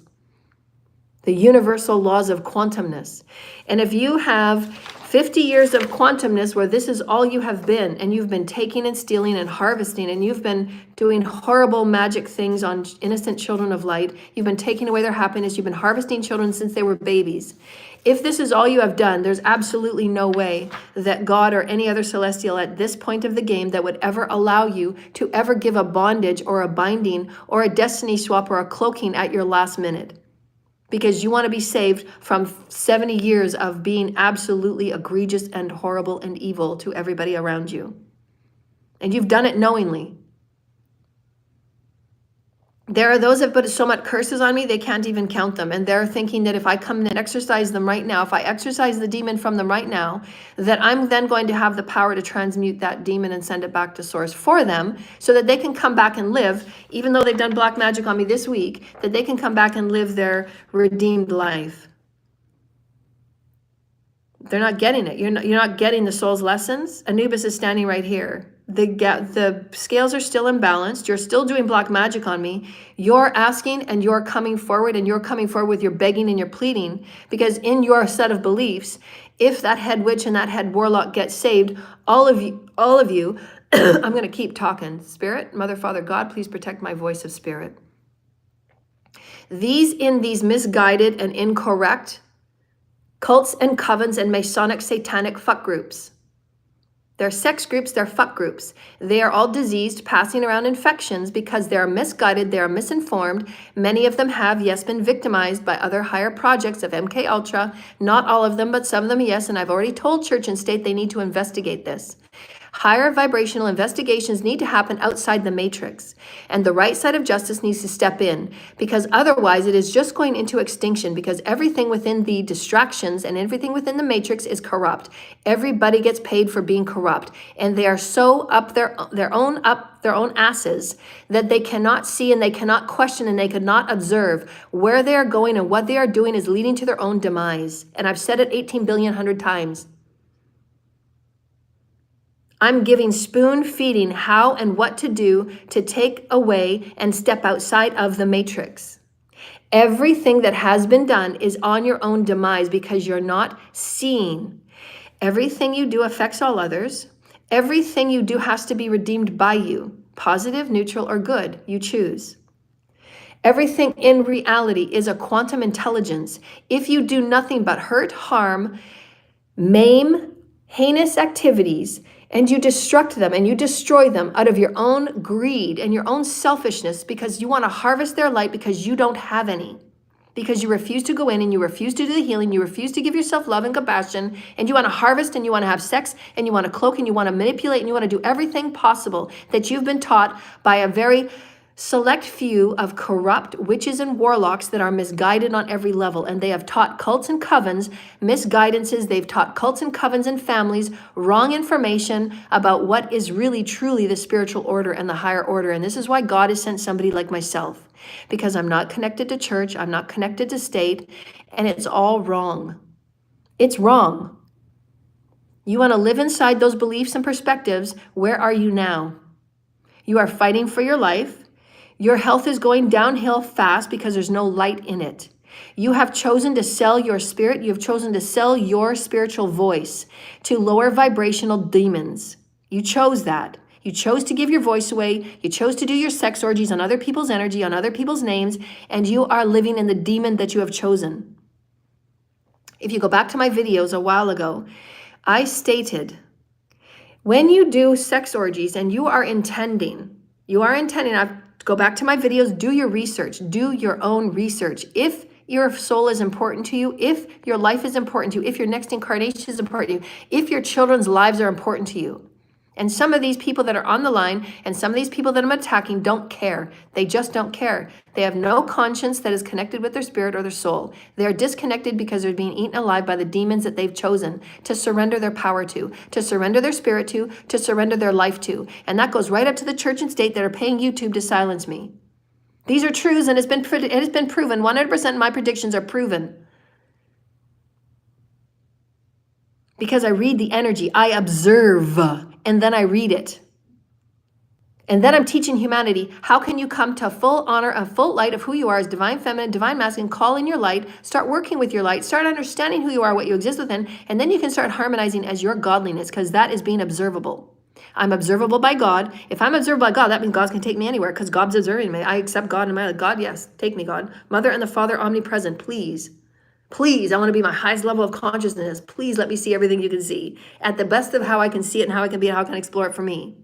The universal laws of quantumness. And if you have 50 years of quantumness where this is all you have been, and you've been taking and stealing and harvesting, and you've been doing horrible magic things on innocent children of light, you've been taking away their happiness, you've been harvesting children since they were babies. If this is all you have done, there's absolutely no way that God or any other celestial at this point of the game that would ever allow you to ever give a bondage or a binding or a destiny swap or a cloaking at your last minute. Because you want to be saved from 70 years of being absolutely egregious and horrible and evil to everybody around you. And you've done it knowingly. There are those that put so much curses on me, they can't even count them. And they're thinking that if I come and exorcise them right now, if I exorcise the demon from them right now, that I'm then going to have the power to transmute that demon and send it back to source for them so that they can come back and live, even though they've done black magic on me this week, that they can come back and live their redeemed life. They're not getting it. You're not getting the soul's lessons. Anubis is standing right here. The scales are still imbalanced. You're still doing black magic on me. You're asking and you're coming forward, and you're coming forward with your begging and your pleading, because in your set of beliefs, if that head witch and that head warlock gets saved, all of you, I'm going to keep talking. Spirit, Mother, Father, God, please protect my voice of spirit. These misguided and incorrect cults and covens and Masonic satanic fuck groups. They're sex groups, they're fuck groups. They are all diseased, passing around infections because they're misguided, they're misinformed. Many of them have, yes, been victimized by other higher projects of MK Ultra. Not all of them, but some of them, yes. And I've already told church and state they need to investigate this. Higher vibrational investigations need to happen outside the matrix, and the right side of justice needs to step in, because otherwise it is just going into extinction, because everything within the distractions and everything within the matrix is corrupt. Everybody gets paid for being corrupt, and they are so up their own asses that they cannot see and they cannot question and they cannot observe where they are going, and what they are doing is leading to their own demise. And I've said it 18 billion hundred times. I'm giving spoon feeding how and what to do to take away and step outside of the matrix. Everything that has been done is on your own demise because you're not seeing. Everything you do affects all others. Everything you do has to be redeemed by you. Positive, neutral, or good, you choose. Everything in reality is a quantum intelligence. If you do nothing but hurt, harm, maim, heinous activities, and you destruct them and you destroy them out of your own greed and your own selfishness, because you want to harvest their light because you don't have any, because you refuse to go in and you refuse to do the healing, you refuse to give yourself love and compassion, and you want to harvest and you want to have sex and you want to cloak and you want to manipulate and you want to do everything possible that you've been taught by a very select few of corrupt witches and warlocks that are misguided on every level. And they have taught cults and covens misguidances. They've taught cults and covens and families wrong information about what is really truly the spiritual order and the higher order. And this is why God has sent somebody like myself, because I'm not connected to church, I'm not connected to state, and it's all wrong. It's wrong. You want to live inside those beliefs and perspectives. Where are you now? You are fighting for your life. Your health is going downhill fast because there's no light in it. You have chosen to sell your spirit. You have chosen to sell your spiritual voice to lower vibrational demons. You chose that. You chose to give your voice away. You chose to do your sex orgies on other people's energy, on other people's names, and you are living in the demon that you have chosen. If you go back to my videos a while ago, I stated, When you do sex orgies and you are intending, go back to my videos, do your research, do your own research. If your soul is important to you, if your life is important to you, if your next incarnation is important to you, if your children's lives are important to you. And some of these people that are on the line and some of these people that I'm attacking don't care. They just don't care. They have no conscience that is connected with their spirit or their soul. They're disconnected because they're being eaten alive by the demons that they've chosen to surrender their power to surrender their spirit to surrender their life to. And that goes right up to the church and state that are paying YouTube to silence me. These are truths, and it has been proven. 100% of my predictions are proven. Because I read the energy, I observe, and then I read it. And then I'm teaching humanity, how can you come to full honor, a full light of who you are as divine feminine, divine masculine, call in your light, start working with your light, start understanding who you are, what you exist within, and then you can start harmonizing as your godliness, because that is being observable. I'm observable by God. If I'm observed by God, that means God can take me anywhere, because God's observing me. I accept God in my life. God, yes, take me, God. Mother and the Father, omnipresent, please. Please, I want to be my highest level of consciousness. Please let me see everything you can see at the best of how I can see it and how I can be and how I can explore it for me.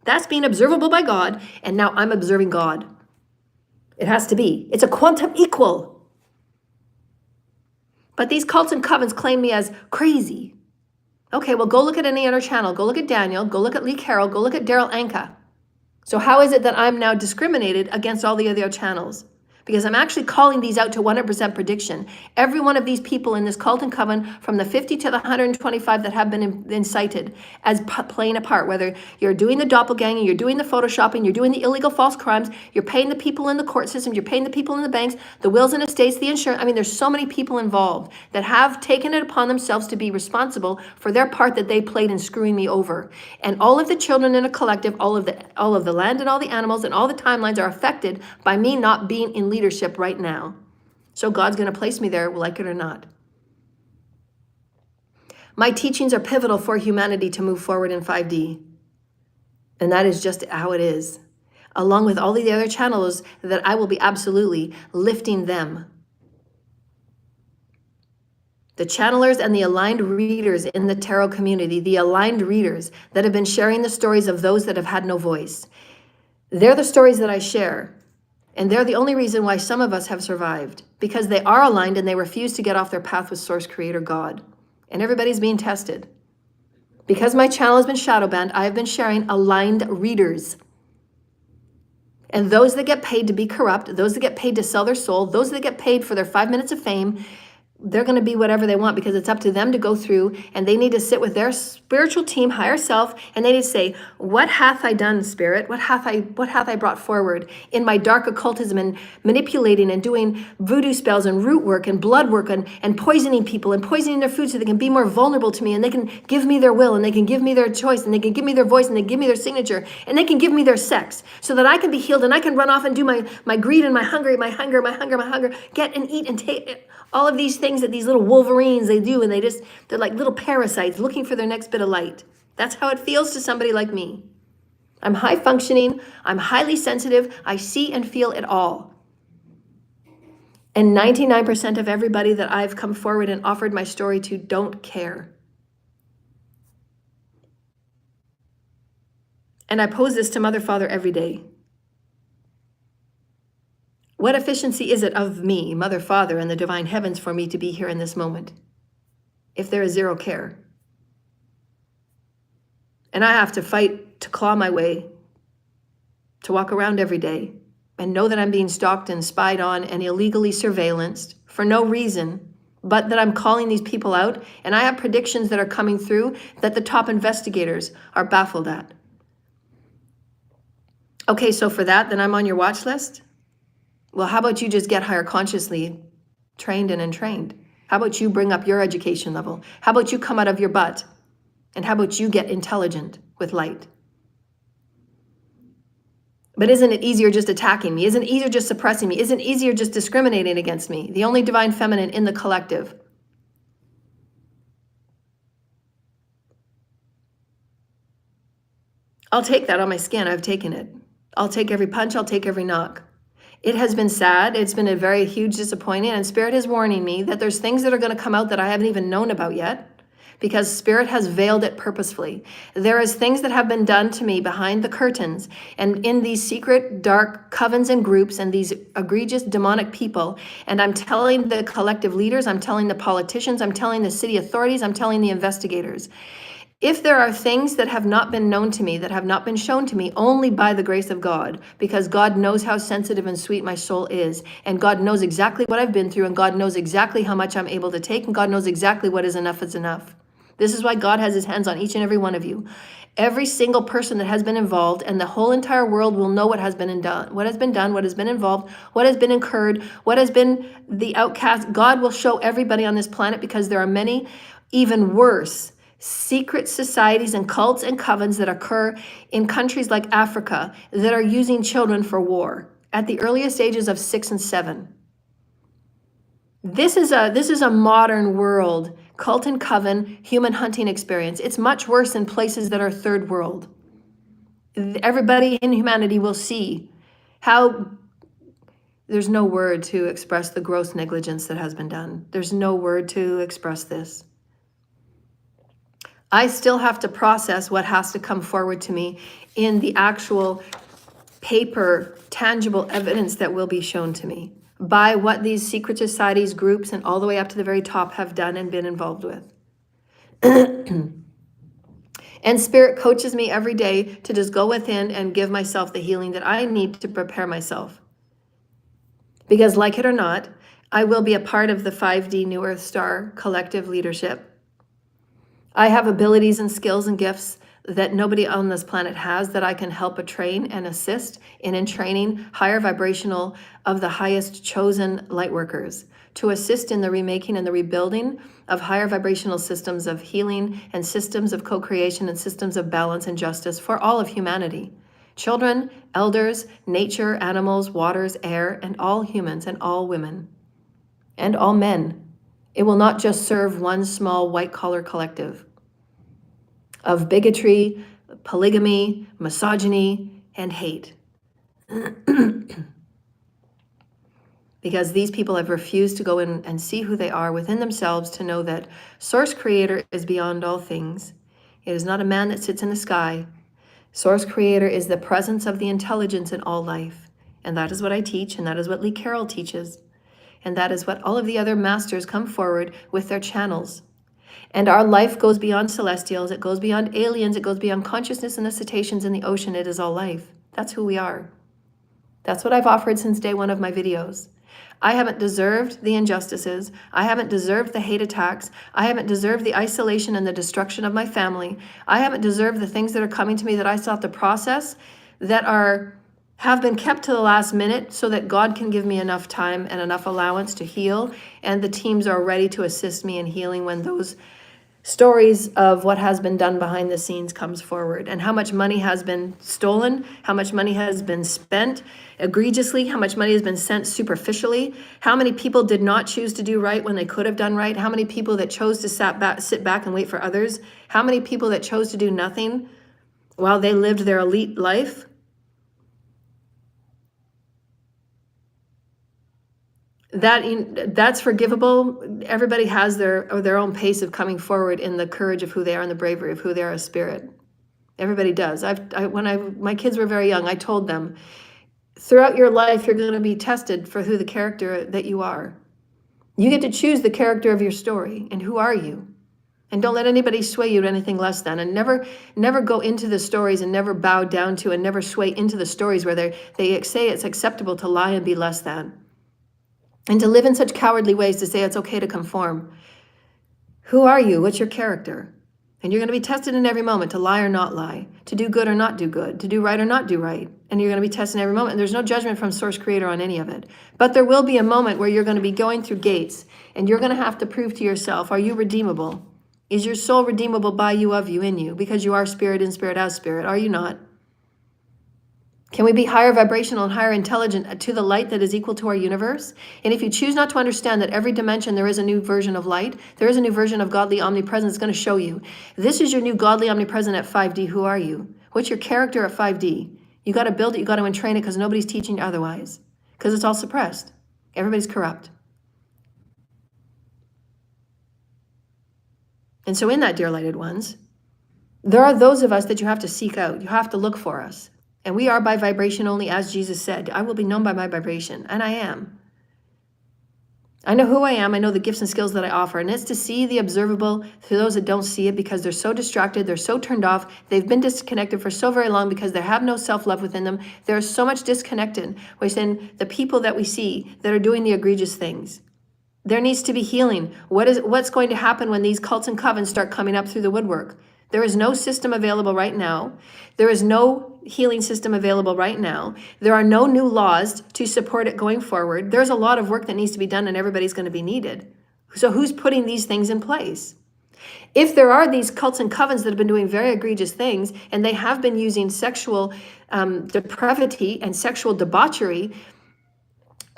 That's being observable by God, and now I'm observing God. It has to be. It's a quantum equal. But these cults and covens claim me as crazy. Okay, well, go look at any other channel. Go look at Daniel. Go look at Lee Carroll. Go look at Daryl Anka. So how is it that I'm now discriminated against all the other channels? Because I'm actually calling these out to 100% prediction. Every one of these people in this cult and coven, from the 50 to the 125 that have been incited as playing a part, whether you're doing the doppelganging, you're doing the photoshopping, you're doing the illegal false crimes, you're paying the people in the court system, you're paying the people in the banks, the wills and estates, the insurance. I mean, there's so many people involved that have taken it upon themselves to be responsible for their part that they played in screwing me over. And all of the children in a collective, all of the land and all the animals and all the timelines are affected by me not being in leadership right now. So God's going to place me there, like it or not. My teachings are pivotal for humanity to move forward in 5D. And that is just how it is. Along with all the other channels that I will be absolutely lifting them. The channelers and the aligned readers in the tarot community, the aligned readers that have been sharing the stories of those that have had no voice. They're the stories that I share. And they're the only reason why some of us have survived, because they are aligned and they refuse to get off their path with Source Creator God. And everybody's being tested. Because my channel has been shadow banned, I have been sharing aligned readers. And those that get paid to be corrupt, those that get paid to sell their soul, those that get paid for their 5 minutes of fame, they're going to be whatever they want, because it's up to them to go through, and they need to sit with their spiritual team, higher self, and they need to say, what hath I done, Spirit? What hath I brought forward in my dark occultism and manipulating and doing voodoo spells and root work and blood work and poisoning people and poisoning their food so they can be more vulnerable to me, and they can give me their will, and they can give me their choice, and they can give me their voice, and they give me their signature, and they can give me their sex so that I can be healed and I can run off and do my greed and my hunger, get and eat and take it. All of these things that these little wolverines, they do, and they're like little parasites looking for their next bit of light. That's how it feels to somebody like me. I'm high functioning, I'm highly sensitive, I see and feel it all. And 99% of everybody that I've come forward and offered my story to don't care. And I pose this to Mother, Father every day. What efficiency is it of me, Mother, Father, and the divine heavens for me to be here in this moment, if there is zero care? And I have to fight to claw my way, to walk around every day and know that I'm being stalked and spied on and illegally surveillanced for no reason, but that I'm calling these people out. And I have predictions that are coming through that the top investigators are baffled at. Okay, so for that, then I'm on your watch list? Well, how about you just get higher consciously trained and entrained? How about you bring up your education level? How about you come out of your butt? And how about you get intelligent with light? But isn't it easier just attacking me? Isn't it easier just suppressing me? Isn't it easier just discriminating against me? The only divine feminine in the collective. I'll take that on my skin. I've taken it. I'll take every punch. I'll take every knock. It has been sad. It's been a very huge disappointment. And Spirit is warning me that there's things that are going to come out that I haven't even known about yet. because Spirit has veiled it purposefully. There is things that have been done to me behind the curtains and in these secret, dark covens and groups and these egregious demonic people. And I'm telling the collective leaders, I'm telling the politicians, I'm telling the city authorities, I'm telling the investigators. If there are things that have not been known to me, that have not been shown to me only by the grace of God, because God knows how sensitive and sweet my soul is, and God knows exactly what I've been through, and God knows exactly how much I'm able to take, and God knows exactly what is enough is enough. This is why God has his hands on each and every one of you. Every single person that has been involved, and the whole entire world will know what has been done, what has been done, what has been involved, what has been incurred, what has been the outcast. God will show everybody on this planet, because there are many, even worse, secret societies and cults and covens that occur in countries like Africa that are using children for war at the earliest ages of 6 and 7. This is a modern world cult and coven human hunting experience. It's much worse in places that are third world. Everybody in humanity will see how there's no word to express the gross negligence that has been done. There's no word to express this. I still have to process what has to come forward to me in the actual paper, tangible evidence that will be shown to me by what these secret societies, groups, and all the way up to the very top have done and been involved with. And Spirit coaches me every day to just go within and give myself the healing that I need to prepare myself. Because like it or not, I will be a part of the 5D New Earth Star collective leadership. I have abilities and skills and gifts that nobody on this planet has that I can help train and assist in training higher vibrational of the highest chosen light workers to assist in the remaking and the rebuilding of higher vibrational systems of healing and systems of co-creation and systems of balance and justice for all of humanity. Children, elders, nature, animals, waters, air, and all humans and all women and all men. It will not just serve one small white-collar collective of bigotry, polygamy, misogyny, and hate. Because these people have refused to go in and see who they are within themselves, to know that Source Creator is beyond all things. It is not a man that sits in the sky. Source Creator is the presence of the intelligence in all life. And that is what I teach, and that is what Lee Carroll teaches. And that is what all of the other masters come forward with their channels. And our life goes beyond celestials, it goes beyond aliens, it goes beyond consciousness and the cetaceans in the ocean. It is all life. That's who we are. That's what I've offered since day one of my videos. I haven't deserved the injustices. I haven't deserved the hate attacks. I haven't deserved the isolation and the destruction of my family. I haven't deserved the things that are coming to me that I sought to process, that have been kept to the last minute so that God can give me enough time and enough allowance to heal. And the teams are ready to assist me in healing when those stories of what has been done behind the scenes comes forward, and how much money has been stolen, how much money has been spent egregiously, how much money has been sent superficially, how many people did not choose to do right when they could have done right, how many people that chose to sit back and wait for others, how many people that chose to do nothing while they lived their elite life. That's forgivable. Everybody has their own pace of coming forward in the courage of who they are and the bravery of who they are as spirit. Everybody does. When my kids were very young, I told them, throughout your life, you're going to be tested for who the character that you are. You get to choose the character of your story, and who are you? And don't let anybody sway you to anything less than. And never go into the stories and never bow down to and never sway into the stories where they say it's acceptable to lie and be less than. And to live in such cowardly ways to say it's okay to conform. Who are you? What's your character? And you're going to be tested in every moment to lie or not lie, to do good or not do good, to do right or not do right. And you're going to be tested in every moment. And there's no judgment from Source Creator on any of it. But there will be a moment where you're going to be going through gates and you're going to have to prove to yourself, are you redeemable? Is your soul redeemable by you, of you, in you? Because you are spirit in spirit as spirit. Are you not? Can we be higher vibrational and higher intelligent to the light that is equal to our universe? And if you choose not to understand that every dimension there is a new version of light, there is a new version of godly omnipresence, it's going to show you. This is your new godly omnipresent at 5D. Who are you? What's your character at 5D? You got to build it, you got to entrain it, because nobody's teaching you otherwise. Because it's all suppressed. Everybody's corrupt. And so in that, dear lighted ones, there are those of us that you have to seek out. You have to look for us. And we are by vibration only, as Jesus said. I will be known by my vibration. And I am. I know who I am. I know the gifts and skills that I offer. And it's to see the observable to those that don't see it because they're so distracted. They're so turned off. They've been disconnected for so very long because they have no self-love within them. There's so much disconnected within the people that we see that are doing the egregious things. There needs to be healing. What's going to happen when these cults and covens start coming up through the woodwork? There is no system available right now. There is no healing system available right now. There are no new laws to support it going forward. There's a lot of work that needs to be done and everybody's going to be needed. So who's putting these things in place? If there are these cults and covens that have been doing very egregious things and they have been using sexual depravity and sexual debauchery,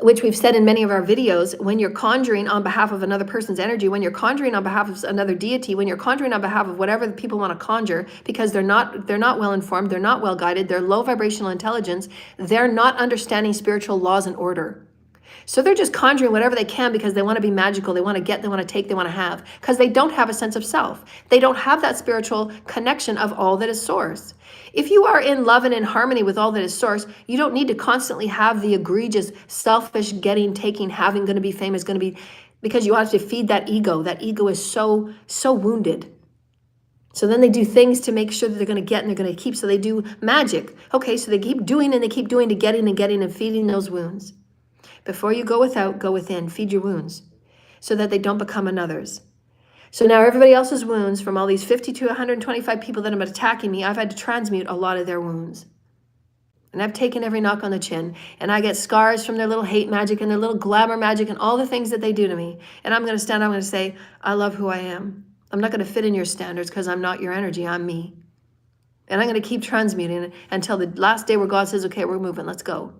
which we've said in many of our videos, when you're conjuring on behalf of another person's energy, when you're conjuring on behalf of another deity, when you're conjuring on behalf of whatever the people want to conjure, because they're not well informed, they're not well guided, they're low vibrational intelligence, they're not understanding spiritual laws and order. So they're just conjuring whatever they can because they want to be magical, they want to get, they want to take, they want to have, because they don't have a sense of self. They don't have that spiritual connection of all that is source. If you are in love and in harmony with all that is source, you don't need to constantly have the egregious, selfish, getting, taking, having, going to be famous, going to be, because you have to feed that ego. That ego is so wounded. So then they do things to make sure that they're going to get and they're going to keep. So they do magic. Okay, so they keep doing and they keep doing to getting and getting and feeding those wounds. Before you go without, go within. Feed your wounds so that they don't become another's. So now everybody else's wounds, from all these 50 to 125 people that have been attacking me, I've had to transmute a lot of their wounds. And I've taken every knock on the chin. And I get scars from their little hate magic and their little glamour magic and all the things that they do to me. And I'm going to stand up, I'm going to say, I love who I am. I'm not going to fit in your standards because I'm not your energy, I'm me. And I'm going to keep transmuting until the last day where God says, okay, we're moving, let's go.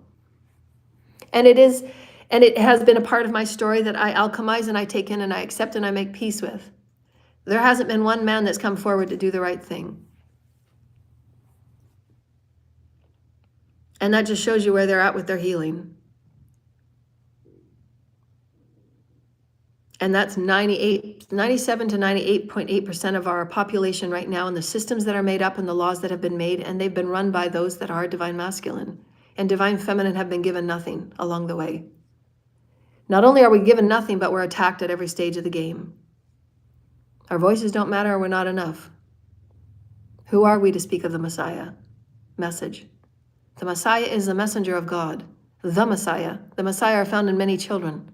And it has been a part of my story that I alchemize and I take in and I accept and I make peace with. There hasn't been one man that's come forward to do the right thing. And that just shows you where they're at with their healing. And that's 97 to 98.8% of our population right now, and the systems that are made up and the laws that have been made, and they've been run by those that are divine masculine. And divine feminine have been given nothing along the way. Not only are we given nothing, but we're attacked at every stage of the game. Our voices don't matter, or we're not enough. Who are we to speak of the Messiah? Message. The Messiah is the messenger of God. The Messiah. The Messiah are found in many children.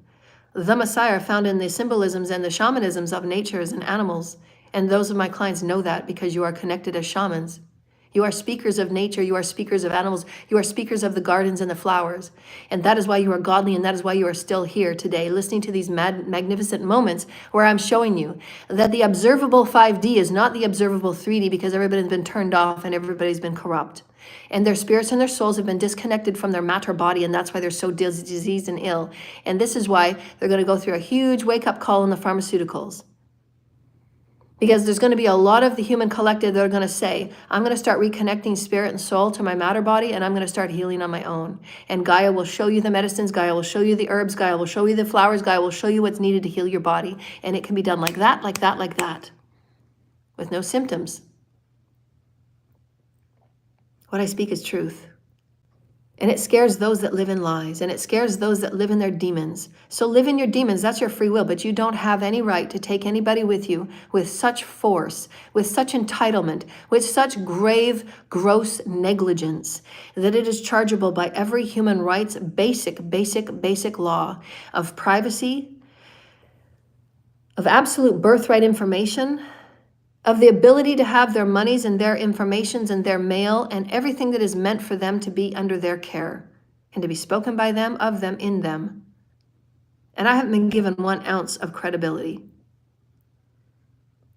The Messiah are found in the symbolisms and the shamanisms of natures and animals. And those of my clients know that because you are connected as shamans. You are speakers of nature, you are speakers of animals, you are speakers of the gardens and the flowers. And that is why you are godly, and that is why you are still here today, listening to these magnificent moments where I'm showing you that the observable 5D is not the observable 3D, because everybody's been turned off and everybody's been corrupt. And their spirits and their souls have been disconnected from their matter body, and that's why they're so diseased and ill. And this is why they're going to go through a huge wake-up call in the pharmaceuticals. Because there's going to be a lot of the human collective that are going to say, I'm going to start reconnecting spirit and soul to my matter body, and I'm going to start healing on my own. And Gaia will show you the medicines, Gaia will show you the herbs, Gaia will show you the flowers, Gaia will show you what's needed to heal your body. And it can be done like that, like that, like that, with no symptoms. What I speak is truth. And it scares those that live in lies, and it scares those that live in their demons. So live in your demons, that's your free will, but you don't have any right to take anybody with you with such force, with such entitlement, with such grave, gross negligence that it is chargeable by every human rights basic law of privacy, of absolute birthright information, of the ability to have their monies and their informations and their mail and everything that is meant for them to be under their care and to be spoken by them, of them, in them. And I haven't been given 1 ounce of credibility.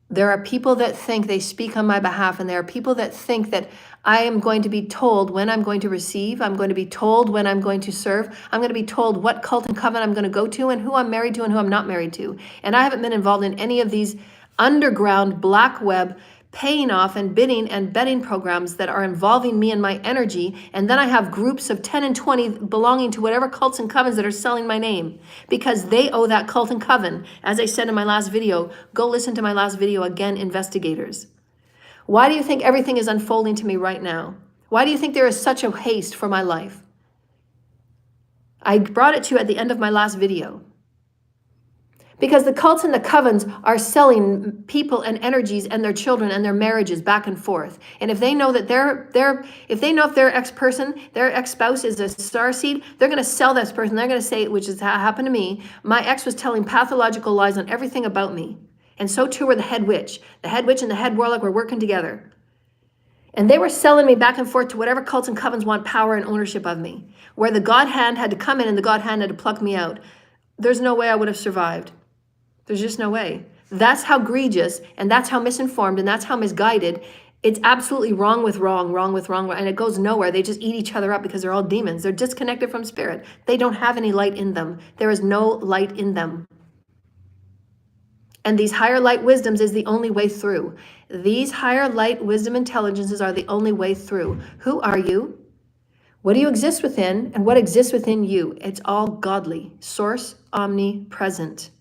There are people that think they speak on my behalf, and there are people that think that I am going to be told when I'm going to receive, I'm going to be told when I'm going to serve, I'm going to be told what cult and coven I'm going to go to and who I'm married to and who I'm not married to. And I haven't been involved in any of these underground black web paying off and bidding and betting programs that are involving me and my energy. And then I have groups of 10 and 20 belonging to whatever cults and covens that are selling my name because they owe that cult and coven. As I said in my last video, go listen to my last video again, investigators. Why do you think everything is unfolding to me right now? Why do you think there is such a haste for my life? I brought it to you at the end of my last video. Because the cults and the covens are selling people and energies and their children and their marriages back and forth. And if they know that if their ex-person, their ex-spouse is a starseed, they're going to sell this person. They're going to say, which has happened to me, my ex was telling pathological lies on everything about me. And so too were the head witch. The head witch and the head warlock were working together. And they were selling me back and forth to whatever cults and covens want power and ownership of me. Where the God hand had to come in and the God hand had to pluck me out. There's no way I would have survived. There's just no way. That's how egregious, and that's how misinformed, and that's how misguided. It's absolutely wrong with wrong, and it goes nowhere. They just eat each other up because they're all demons. They're disconnected from spirit. They don't have any light in them. There is no light in them. And these higher light wisdoms is the only way through. These higher light wisdom intelligences are the only way through. Who are you? What do you exist within, and what exists within you? It's all godly, source, omnipresent.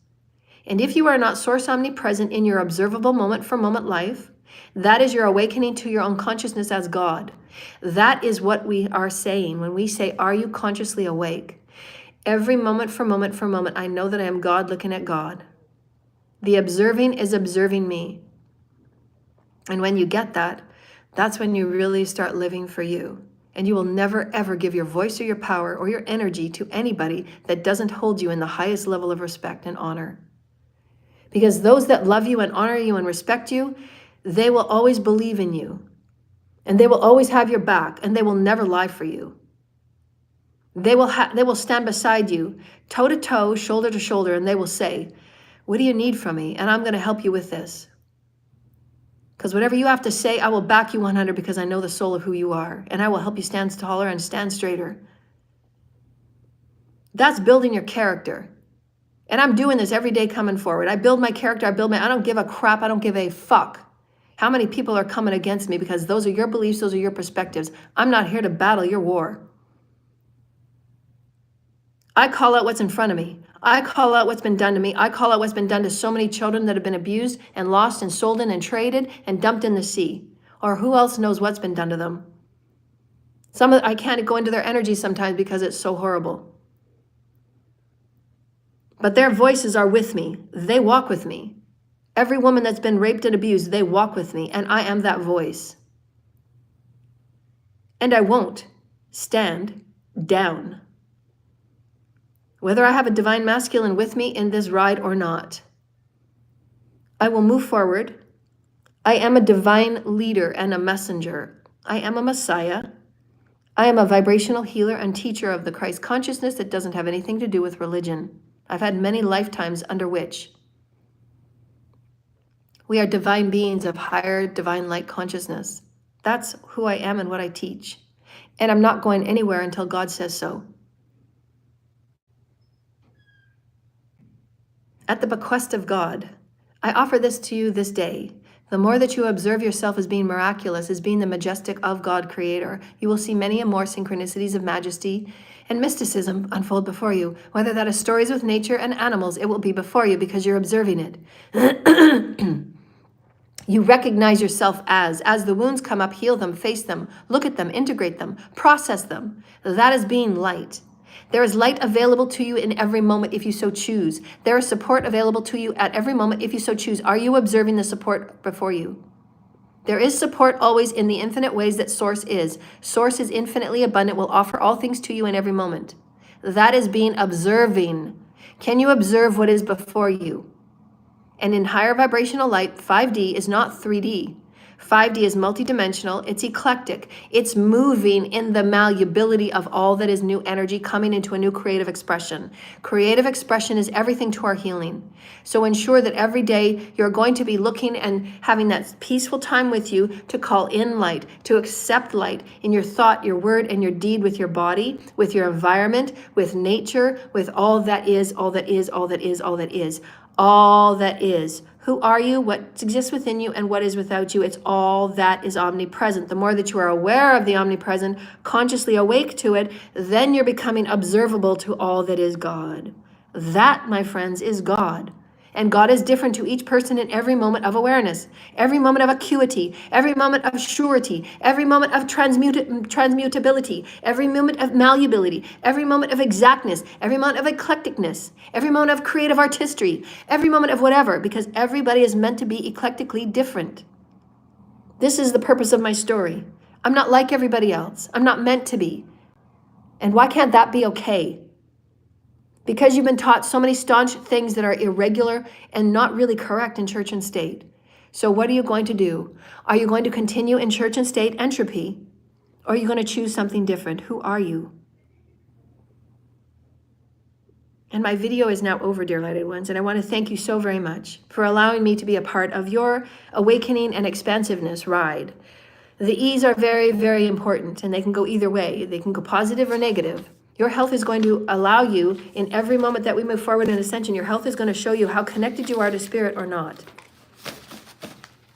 And if you are not source omnipresent in your observable moment for moment life, that is your awakening to your own consciousness as God. That is what we are saying when we say, are you consciously awake? Every moment for moment for moment, I know that I am God looking at God. The observing is observing me. And when you get that, that's when you really start living for you. And you will never, ever give your voice or your power or your energy to anybody that doesn't hold you in the highest level of respect and honor. Because those that love you and honor you and respect you, they will always believe in you. And they will always have your back, and they will never lie for you. They will stand beside you, toe to toe, shoulder to shoulder, and they will say, what do you need from me? And I'm going to help you with this. Because whatever you have to say, I will back you 100 because I know the soul of who you are. And I will help you stand taller and stand straighter. That's building your character. And I'm doing this every day coming forward. I build my character. I don't give a crap. I don't give a fuck how many people are coming against me because those are your beliefs. Those are your perspectives. I'm not here to battle your war. I call out what's in front of me. I call out what's been done to me. I call out what's been done to so many children that have been abused and lost and sold in and traded and dumped in the sea. Or who else knows what's been done to them? I can't go into their energy sometimes because it's so horrible. But their voices are with me. They walk with me. Every woman that's been raped and abused, they walk with me. And I am that voice. And I won't stand down. Whether I have a divine masculine with me in this ride or not, I will move forward. I am a divine leader and a messenger. I am a Messiah. I am a vibrational healer and teacher of the Christ consciousness that doesn't have anything to do with religion. I've had many lifetimes under which we are divine beings of higher divine light consciousness. That's who I am and what I teach. And I'm not going anywhere until God says so. At the bequest of God, I offer this to you this day. The more that you observe yourself as being miraculous, as being the majestic of God creator, you will see many and more synchronicities of majesty and mysticism unfold before you. Whether that is stories with nature and animals, it will be before you because you're observing it. You recognize yourself as the wounds come up, heal them, face them, look at them, integrate them, process them. That is being light. There is light available to you in every moment if you so choose. There is support available to you at every moment if you so choose. Are you observing the support before you? There is support always in the infinite ways that Source is. Source is infinitely abundant, will offer all things to you in every moment. That is being observing. Can you observe what is before you? And in higher vibrational light, 5D is not 3D. 5D is multidimensional, it's eclectic, it's moving in the malleability of all that is new energy coming into a new creative expression. Creative expression is everything to our healing. So ensure that every day you're going to be looking and having that peaceful time with you to call in light, to accept light in your thought, your word, and your deed with your body, with your environment, with nature, with all that is, all that is, all that is, all that is. All that is Who are you, what exists within you, and what is without you? It's all that is omnipresent. The more that you are aware of the omnipresent, consciously awake to it, then you're becoming observable to all that is God. That, my friends, is God. And God is different to each person in every moment of awareness, every moment of acuity, every moment of surety, every moment of transmutability, every moment of malleability, every moment of exactness, every moment of eclecticness, every moment of creative artistry, every moment of whatever, because everybody is meant to be eclectically different. This is the purpose of my story. I'm not like everybody else. I'm not meant to be. And why can't that be okay? Because you've been taught so many staunch things that are irregular and not really correct in church and state. So what are you going to do? Are you going to continue in church and state entropy? Or are you going to choose something different? Who are you? And my video is now over, dear lighted ones, and I want to thank you so very much for allowing me to be a part of your awakening and expansiveness ride. The E's are very, very important, and they can go either way. They can go positive or negative. Your health is going to allow you, in every moment that we move forward in ascension, your health is going to show you how connected you are to spirit or not.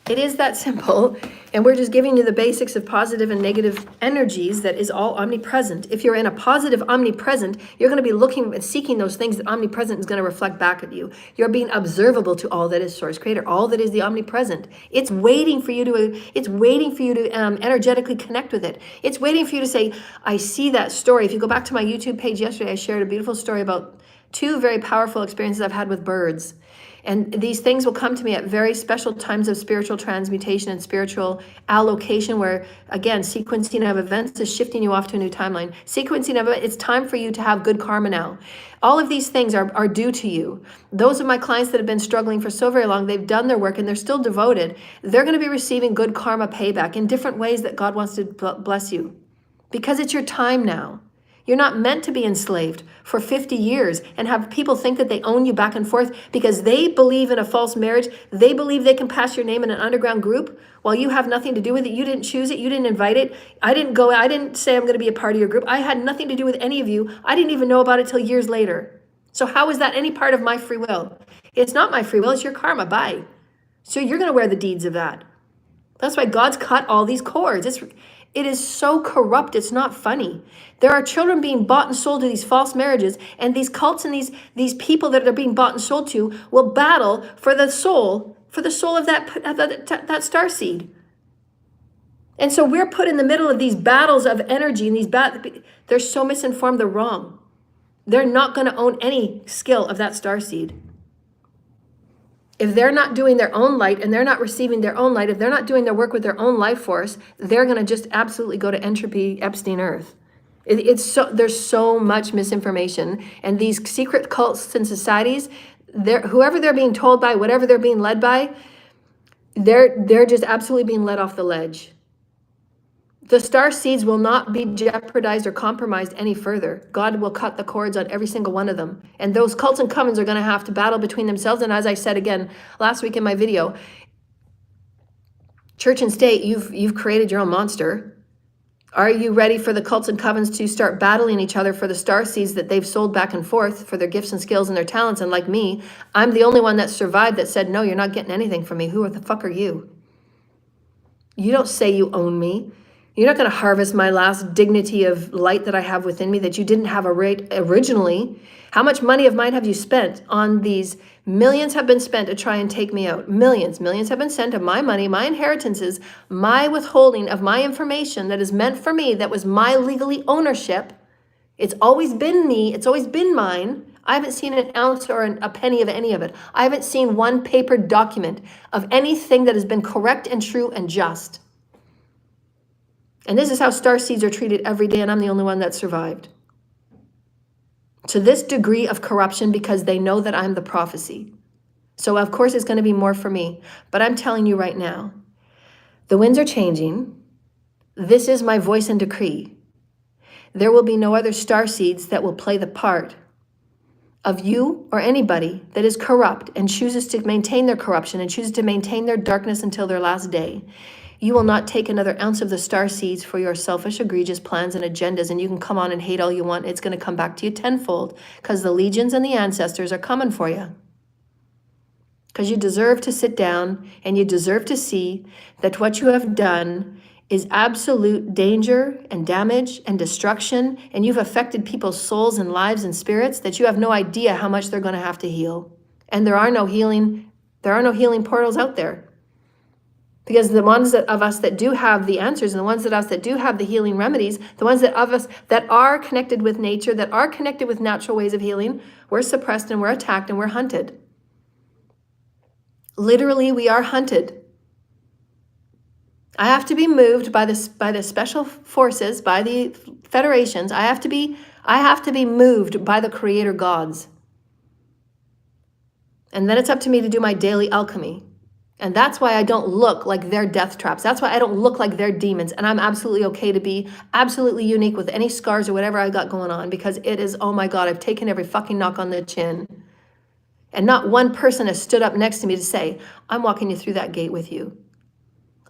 It is that simple, and we're just giving you the basics of positive and negative energies that is all omnipresent. If you're in a positive omnipresent, you're going to be looking and seeking those things that omnipresent is going to reflect back at you. You're being observable to all that is source creator, all that is the omnipresent. It's waiting for you to energetically connect with it. It's waiting for you to say, I see that story. If you go back to my YouTube page yesterday, I shared a beautiful story about 2 very powerful experiences I've had with birds. And these things will come to me at very special times of spiritual transmutation and spiritual allocation where, again, sequencing of events is shifting you off to a new timeline. Sequencing of it, it's time for you to have good karma now. All of these things are due to you. Those of my clients that have been struggling for so very long, they've done their work and they're still devoted. They're going to be receiving good karma payback in different ways that God wants to bless you. Because it's your time now. You're not meant to be enslaved for 50 years and have people think that they own you back and forth because they believe in a false marriage. They believe they can pass your name in an underground group while you have nothing to do with it. You didn't choose it. You didn't invite it. I didn't say I'm going to be a part of your group. I had nothing to do with any of you. I didn't even know about it till years later. So how is that any part of my free will? It's not my free will. It's your karma. Bye. So you're going to wear the deeds of that. That's why God's cut all these cords. It is so corrupt, it's not funny. There are children being bought and sold to these false marriages, and these cults and these people that they're being bought and sold to will battle for the soul of that starseed. And so we're put in the middle of these battles of energy, and they're so misinformed, they're wrong. They're not going to own any skill of that starseed. If they're not doing their own light and they're not receiving their own light, if they're not doing their work with their own life force, they're going to just absolutely go to entropy Epstein Earth. There's so much misinformation, and these secret cults and societies, whoever they're being told by, whatever they're being led by, they're just absolutely being led off the ledge. The star seeds will not be jeopardized or compromised any further. God will cut the cords on every single one of them. And those cults and covens are going to have to battle between themselves. And as I said again last week in my video, church and state, you've created your own monster. Are you ready for the cults and covens to start battling each other for the star seeds that they've sold back and forth for their gifts and skills and their talents? And like me, I'm the only one that survived that said, no, you're not getting anything from me. Who the fuck are you? You don't say you own me. You're not going to harvest my last dignity of light that I have within me that you didn't have originally. How much money of mine have you spent on these? Millions have been spent to try and take me out. Millions have been sent of my money, my inheritances, my withholding of my information that is meant for me, that was my legally ownership. It's always been me. It's always been mine. I haven't seen an ounce or a penny of any of it. I haven't seen one paper document of anything that has been correct and true and just. And this is how star seeds are treated every day, and I'm the only one that survived. To this degree of corruption because they know that I'm the prophecy. So of course it's going to be more for me. But I'm telling you right now, the winds are changing. This is my voice and decree. There will be no other star seeds that will play the part of you or anybody that is corrupt and chooses to maintain their corruption and chooses to maintain their darkness until their last day. You will not take another ounce of the star seeds for your selfish, egregious plans and agendas, and you can come on and hate all you want. It's going to come back to you tenfold because the legions and the ancestors are coming for you. because you deserve to sit down and you deserve to see that what you have done is absolute danger and damage and destruction, and you've affected people's souls and lives and spirits that you have no idea how much they're going to have to heal. And there are no healing portals out there. Because the ones of us that do have the answers, and the ones of us that do have the healing remedies, the ones of us that are connected with nature, that are connected with natural ways of healing, we're suppressed and we're attacked and we're hunted. Literally, we are hunted. I have to be moved by the special forces, by the federations. I have to be moved by the creator gods. And then it's up to me to do my daily alchemy. And that's why I don't look like their death traps. That's why I don't look like their demons. And I'm absolutely okay to be absolutely unique with any scars or whatever I got going on, because it is, oh my God, I've taken every fucking knock on the chin. And not one person has stood up next to me to say, I'm walking you through that gate with you.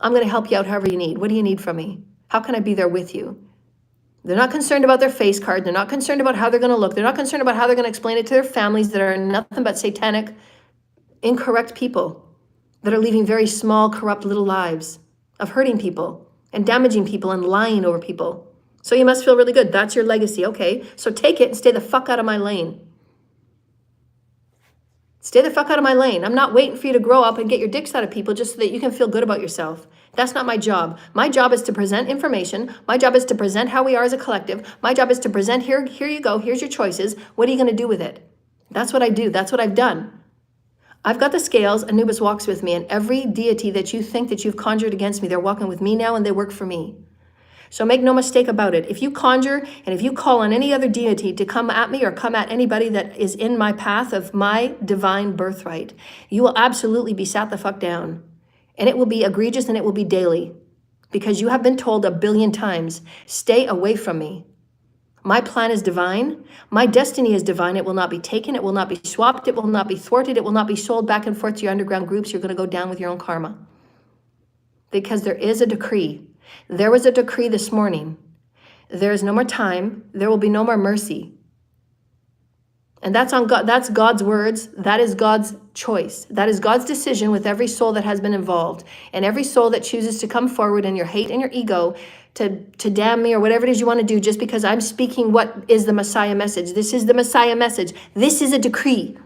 I'm going to help you out however you need. What do you need from me? How can I be there with you? They're not concerned about their face card. They're not concerned about how they're going to look. They're not concerned about how they're going to explain it to their families that are nothing but satanic, incorrect people that are leaving very small, corrupt little lives of hurting people and damaging people and lying over people. So you must feel really good. That's your legacy. Okay, so take it and stay the fuck out of my lane. Stay the fuck out of my lane. I'm not waiting for you to grow up and get your dicks out of people just so that you can feel good about yourself. That's not my job. My job is to present information. My job is to present how we are as a collective. My job is to present, here you go, here's your choices. What are you going to do with it? That's what I do. That's what I've done. I've got the scales. Anubis walks with me, and every deity that you think that you've conjured against me, they're walking with me now, and they work for me. So make no mistake about it. If you conjure and if you call on any other deity to come at me or come at anybody that is in my path of my divine birthright, you will absolutely be sat the fuck down. And it will be egregious and it will be daily, because you have been told 1 billion times, stay away from me. My plan is divine. My destiny is divine. It will not be taken. It will not be swapped. It will not be thwarted. It will not be sold back and forth to your underground groups. You're going to go down with your own karma. Because there is a decree. There was a decree this morning. There is no more time. There will be no more mercy. And that's on God. That's God's words. That is God's choice. That is God's decision with every soul that has been involved. And every soul that chooses to come forward in your hate and your ego to damn me or whatever it is you want to do just because I'm speaking what is the Messiah message. This is the Messiah message. This is a decree.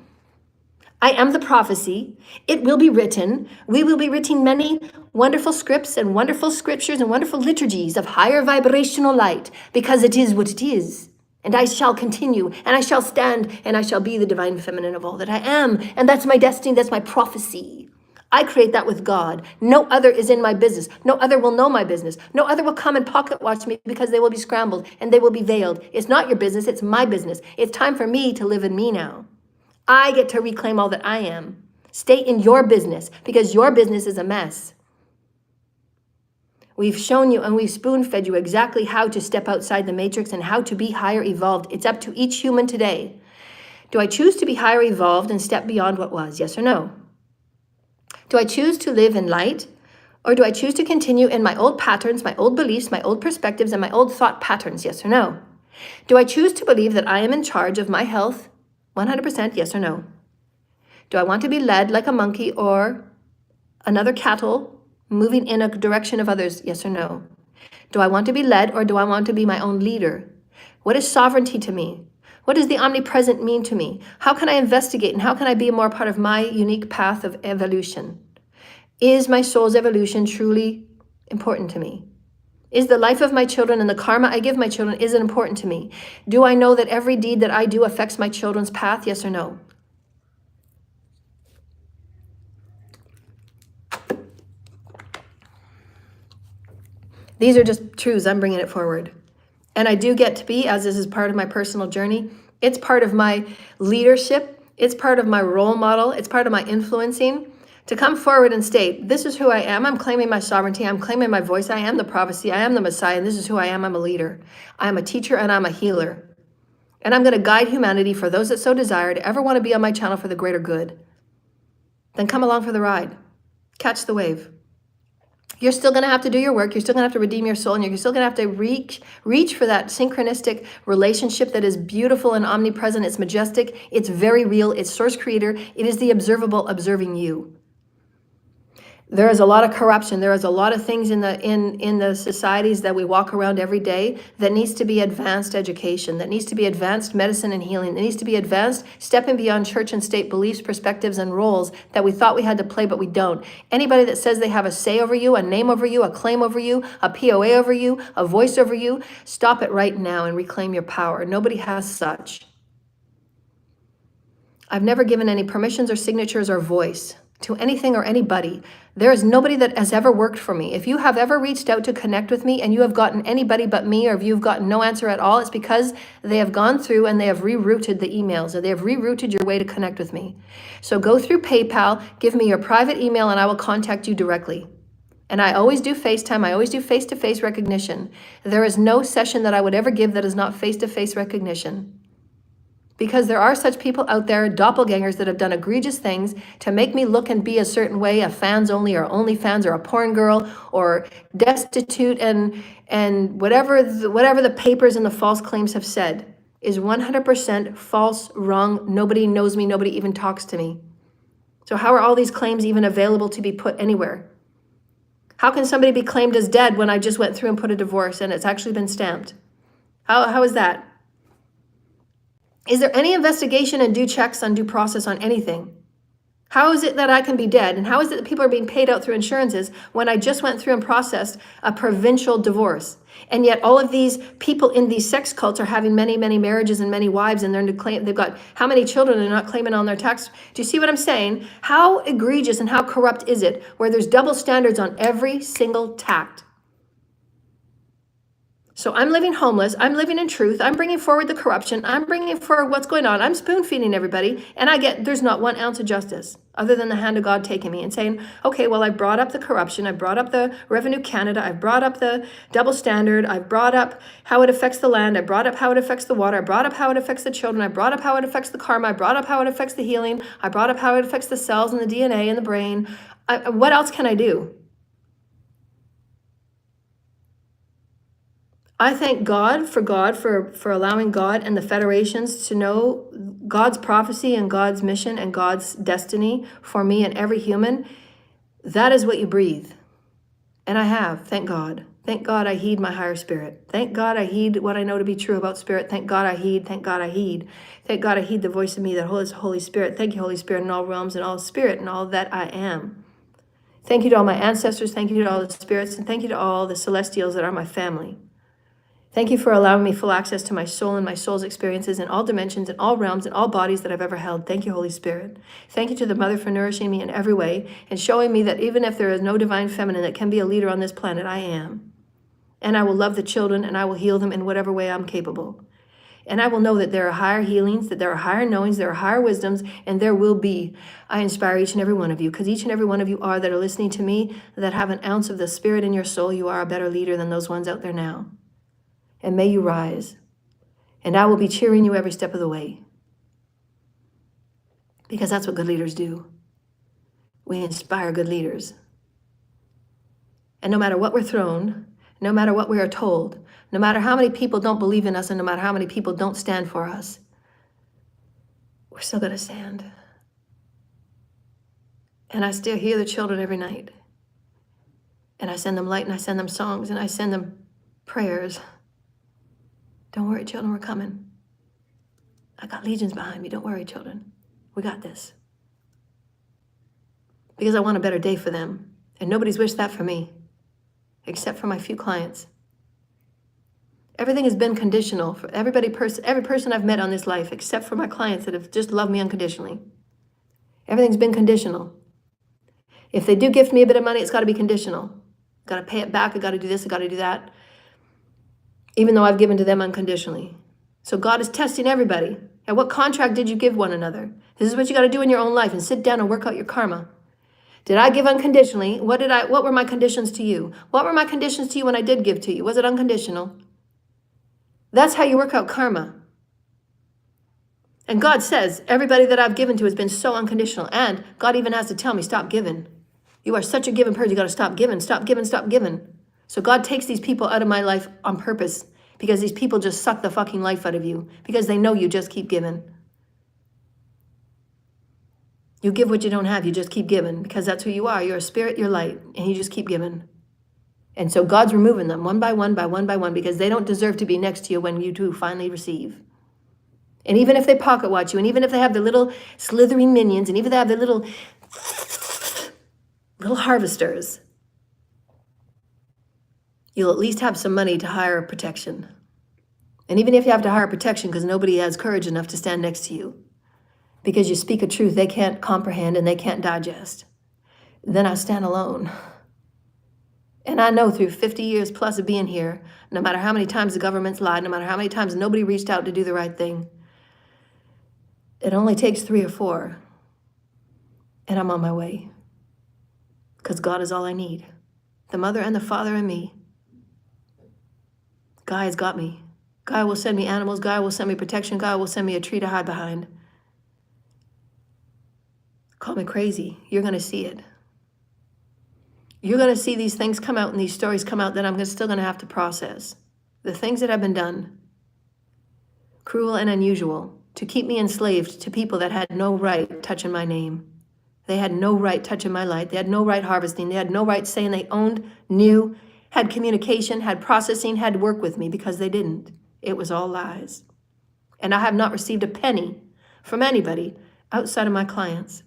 I am the prophecy. It will be written. We will be written many wonderful scripts and wonderful scriptures and wonderful liturgies of higher vibrational light, because it is what it is. And I shall continue, and I shall stand, and I shall be the divine feminine of all that I am. And that's my destiny. That's my prophecy. I create that with God. No other is in my business. No other will know my business. No other will come and pocket watch me, because they will be scrambled and they will be veiled. It's not your business. It's my business. It's time for me to live in me now. I get to reclaim all that I am. Stay in your business, because your business is a mess. We've shown you and we've spoon-fed you exactly how to step outside the matrix and how to be higher evolved. It's up to each human today. Do I choose to be higher evolved and step beyond what was? Yes or no? Do I choose to live in light, or do I choose to continue in my old patterns, my old beliefs, my old perspectives, and my old thought patterns? Yes or no? Do I choose to believe that I am in charge of my health 100%? Yes or no? Do I want to be led like a monkey or another cattle moving in a direction of others? Yes or no? Do I want to be led, or do I want to be my own leader? What is sovereignty to me? What does the omnipresent mean to me? How can I investigate, and how can I be more part of my unique path of evolution? Is my soul's evolution truly important to me? Is the life of my children and the karma I give my children, is it important to me? Do I know that every deed that I do affects my children's path? Yes or no? These are just truths. I'm bringing it forward. And I do get to be, as this is part of my personal journey, it's part of my leadership, it's part of my role model, it's part of my influencing, to come forward and state, this is who I am. I'm claiming my sovereignty. I'm claiming my voice. I am the prophecy. I am the Messiah. And this is who I am. I'm a leader. I'm a teacher, and I'm a healer. And I'm going to guide humanity, for those that so desire to ever want to be on my channel for the greater good. Then come along for the ride. Catch the wave. You're still going to have to do your work. You're still going to have to redeem your soul, and you're still going to have to reach for that synchronistic relationship that is beautiful and omnipresent. It's majestic. It's very real. It's source creator. It is the observable observing you. There is a lot of corruption. There is a lot of things in the societies that we walk around every day that needs to be advanced education, that needs to be advanced medicine and healing, that needs to be advanced stepping beyond church and state beliefs, perspectives, and roles that we thought we had to play, but we don't. Anybody that says they have a say over you, a name over you, a claim over you, a POA over you, a voice over you, stop it right now and reclaim your power. Nobody has such. I've never given any permissions or signatures or voice to anything or anybody. There is nobody that has ever worked for me. If you have ever reached out to connect with me and you have gotten anybody but me, or if you've gotten no answer at all, it's because they have gone through and they have rerouted the emails, or they have rerouted your way to connect with me. So go through PayPal, give me your private email, and I will contact you directly. And I always do FaceTime. I always do face-to-face recognition. There is no session that I would ever give that is not face-to-face recognition. Because there are such people out there, doppelgangers, that have done egregious things to make me look and be a certain way, a fans only or only fans or a porn girl or destitute, and whatever the papers and the false claims have said is 100% false, wrong. Nobody knows me. Nobody even talks to me. So how are all these claims even available to be put anywhere? How can somebody be claimed as dead when I just went through and put a divorce and it's actually been stamped? How is that? Is there any investigation and due checks on due process on anything? How is it that I can be dead? And how is it that people are being paid out through insurances when I just went through and processed a provincial divorce? And yet all of these people in these sex cults are having many, many marriages and many wives, and they've got how many children they're not claiming on their tax. Do you see what I'm saying? How egregious and how corrupt is it where there's double standards on every single tact? So I'm living homeless. I'm living in truth. I'm bringing forward the corruption. I'm bringing forward what's going on. I'm spoon feeding everybody. And there's not 1 ounce of justice other than the hand of God taking me and saying, okay, well, I brought up the corruption. I brought up the Revenue Canada. I brought up the double standard. I brought up how it affects the land. I brought up how it affects the water. I brought up how it affects the children. I brought up how it affects the karma. I brought up how it affects the healing. I brought up how it affects the cells and the DNA and the brain. What else can I do? I thank God for allowing God and the federations to know God's prophecy and God's mission and God's destiny for me and every human. That is what you breathe. And I have, thank God. Thank God I heed my higher spirit. Thank God I heed what I know to be true about spirit. Thank God I heed. Thank God I heed. Thank God I heed the voice of me that is Holy Spirit. Thank you, Holy Spirit, in all realms and all spirit and all that I am. Thank you to all my ancestors. Thank you to all the spirits. And thank you to all the celestials that are my family. Thank you for allowing me full access to my soul and my soul's experiences in all dimensions, in all realms, in all bodies that I've ever held. Thank you, Holy Spirit. Thank you to the Mother for nourishing me in every way and showing me that even if there is no divine feminine that can be a leader on this planet, I am. And I will love the children and I will heal them in whatever way I'm capable. And I will know that there are higher healings, that there are higher knowings, there are higher wisdoms, and there will be. I inspire each and every one of you, because each and every one of you that are listening to me, that have an ounce of the spirit in your soul, you are a better leader than those ones out there now. And may you rise. And I will be cheering you every step of the way. Because that's what good leaders do. We inspire good leaders. And no matter what we're thrown, no matter what we are told, no matter how many people don't believe in us, and no matter how many people don't stand for us, we're still going to stand. And I still hear the children every night. And I send them light, and I send them songs, and I send them prayers. Don't worry, children, we're coming. I got legions behind me. Don't worry, children. We got this. Because I want a better day for them. And nobody's wished that for me, except for my few clients. Everything has been conditional for every person I've met on this life, except for my clients that have just loved me unconditionally. Everything's been conditional. If they do gift me a bit of money, it's got to be conditional. Got to pay it back. I got to do this. I got to do that. Even though I've given to them unconditionally. So God is testing everybody. And what contract did you give one another? This is what you got to do in your own life, and sit down and work out your karma. Did I give unconditionally? What were my conditions to you? What were my conditions to you when I did give to you? Was it unconditional? That's how you work out karma. And God says, everybody that I've given to has been so unconditional. And God even has to tell me, stop giving. You are such a giving person. You got to stop giving, stop giving, stop giving. So God takes these people out of my life on purpose because these people just suck the fucking life out of you because they know you just keep giving. You give what you don't have. You just keep giving because that's who you are. You're a spirit, you're light, and you just keep giving. And so God's removing them one by one, by one by one, because they don't deserve to be next to you when you do finally receive. And even if they pocket watch you, and even if they have the little slithering minions, and even if they have the little harvesters, you'll at least have some money to hire protection. And even if you have to hire protection because nobody has courage enough to stand next to you, because you speak a truth they can't comprehend and they can't digest, then I stand alone. And I know through 50 years plus of being here, no matter how many times the government's lied, no matter how many times nobody reached out to do the right thing, it only takes 3 or 4, and I'm on my way. Because God is all I need. The mother and the father and me. God has got me. God will send me animals. God will send me protection. God will send me a tree to hide behind. Call me crazy. You're going to see it. You're going to see these things come out and these stories come out that I'm still going to have to process. The things that have been done, cruel and unusual, to keep me enslaved to people that had no right touching my name. They had no right touching my light. They had no right harvesting. They had no right saying they owned, knew, had communication, had processing, had work with me, because they didn't. It was all lies. And I have not received a penny from anybody outside of my clients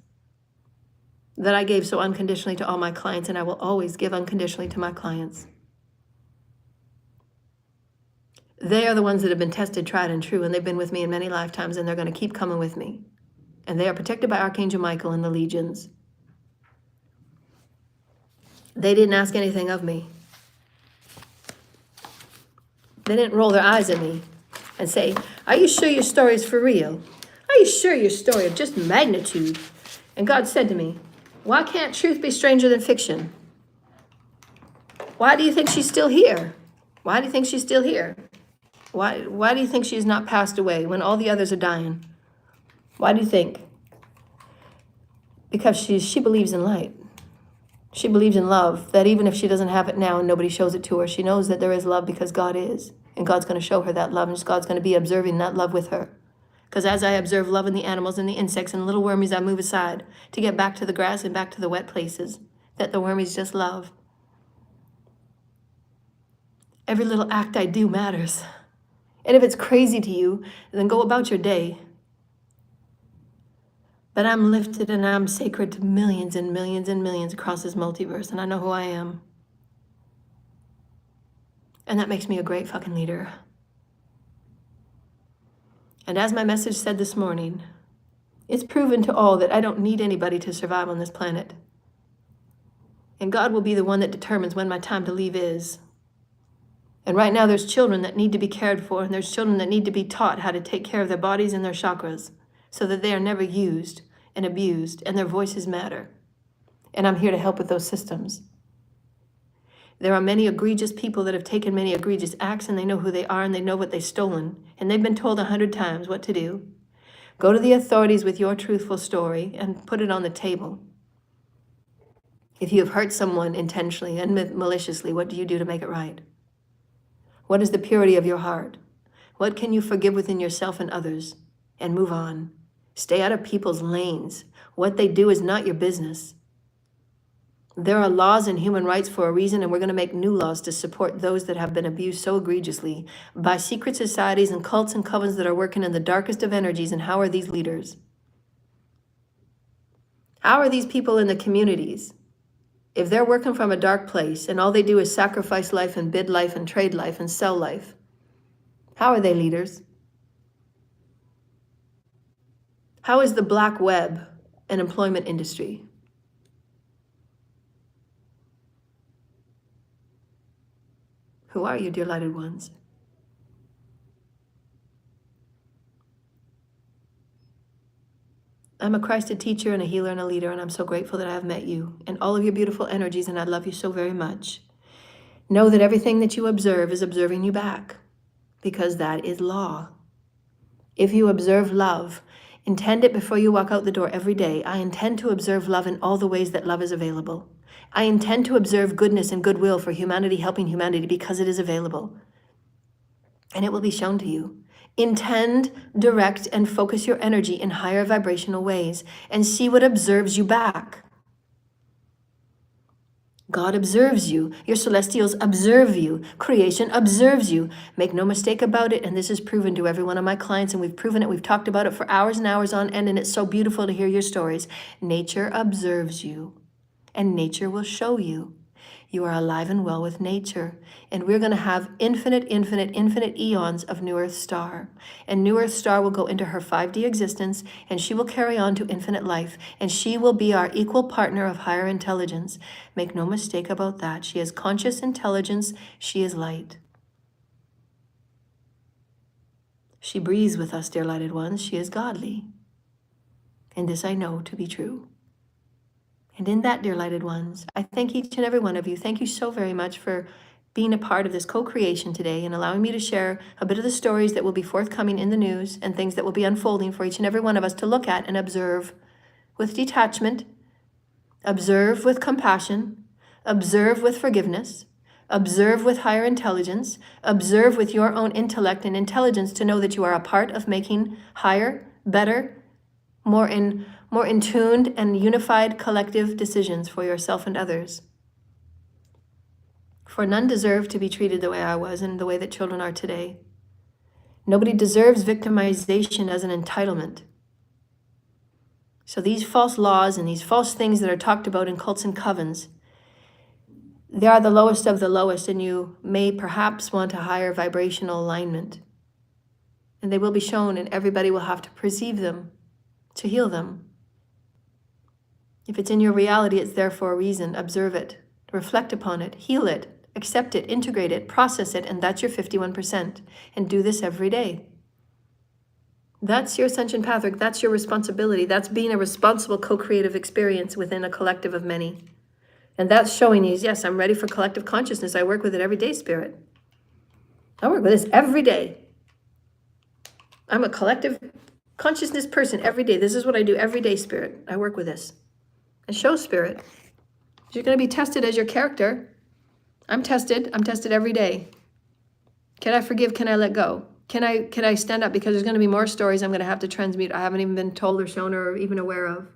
that I gave so unconditionally to all my clients, and I will always give unconditionally to my clients. They are the ones that have been tested, tried, and true, and they've been with me in many lifetimes, and they're going to keep coming with me. And they are protected by Archangel Michael and the legions. They didn't ask anything of me. They didn't roll their eyes at me and say, "Are you sure your story is for real? Are you sure your story of just magnitude?" And God said to me, "Why can't truth be stranger than fiction? Why do you think she's still here? Why do you think she's still here? Why do you think she's not passed away when all the others are dying? Why do you think?" Because she believes in light. She believes in love, that even if she doesn't have it now and nobody shows it to her, she knows that there is love because God is. And God's going to show her that love, and God's going to be observing that love with her. Because as I observe love in the animals and the insects and little wormies, I move aside to get back to the grass and back to the wet places that the wormies just love. Every little act I do matters. And if it's crazy to you, then go about your day. But I'm lifted and I'm sacred to millions and millions and millions across this multiverse, and I know who I am. And that makes me a great fucking leader. And as my message said this morning, it's proven to all that I don't need anybody to survive on this planet. And God will be the one that determines when my time to leave is. And right now there's children that need to be cared for, and there's children that need to be taught how to take care of their bodies and their chakras so that they are never used and abused and their voices matter. And I'm here to help with those systems. There are many egregious people that have taken many egregious acts, and they know who they are and they know what they've stolen. And they've been told 100 times what to do. Go to the authorities with your truthful story and put it on the table. If you have hurt someone intentionally and maliciously, what do you do to make it right? What is the purity of your heart? What can you forgive within yourself and others? And move on. Stay out of people's lanes. What they do is not your business. There are laws and human rights for a reason, and we're going to make new laws to support those that have been abused so egregiously by secret societies and cults and covens that are working in the darkest of energies. And how are these leaders? How are these people in the communities? If they're working from a dark place and all they do is sacrifice life and bid life and trade life and sell life, how are they leaders? How is the black web an employment industry? Who are you, dear lighted ones? I'm a Christed teacher and a healer and a leader, and I'm so grateful that I have met you and all of your beautiful energies, and I love you so very much. Know that everything that you observe is observing you back, because that is law. If you observe love, intend it before you walk out the door every day. I intend to observe love in all the ways that love is available. I intend to observe goodness and goodwill for humanity, helping humanity, because it is available. And it will be shown to you. Intend, direct, and focus your energy in higher vibrational ways and see what observes you back. God observes you. Your celestials observe you. Creation observes you. Make no mistake about it. And this is proven to every one of my clients, and we've proven it. We've talked about it for hours and hours on end, and it's so beautiful to hear your stories. Nature observes you, and nature will show you. You are alive and well with nature. And we're going to have infinite eons of New Earth Star. And New Earth Star will go into her 5D existence, and she will carry on to infinite life. And she will be our equal partner of higher intelligence. Make no mistake about that. She is conscious intelligence. She is light. She breathes with us, dear lighted ones. She is godly. And this I know to be true. And in that, dear lighted ones, I thank each and every one of you. Thank you so very much for being a part of this co-creation today and allowing me to share a bit of the stories that will be forthcoming in the news and things that will be unfolding for each and every one of us to look at and observe with detachment, observe with compassion, observe with forgiveness, observe with higher intelligence, observe with your own intellect and intelligence to know that you are a part of making higher, better, more in tuned and unified collective decisions for yourself and others. For none deserve to be treated the way I was and the way that children are today. Nobody deserves victimization as an entitlement. So these false laws and these false things that are talked about in cults and covens, they are the lowest of the lowest, and you may perhaps want a higher vibrational alignment. And they will be shown, and everybody will have to perceive them to heal them. If it's in your reality, it's there for a reason. Observe it, reflect upon it, heal it, accept it, integrate it, process it, and that's your 51%. And do this every day. That's your ascension pathwork. That's your responsibility. That's being a responsible co-creative experience within a collective of many. And that's showing you, yes, I'm ready for collective consciousness. I work with it every day, Spirit. I work with this every day. I'm a collective consciousness person every day. This is what I do every day, Spirit. I work with this. And show, Spirit. You're going to be tested as your character. I'm tested every day. Can I forgive? Can I let go? Can I stand up? Because there's going to be more stories I'm going to have to transmute I haven't even been told or shown or even aware of.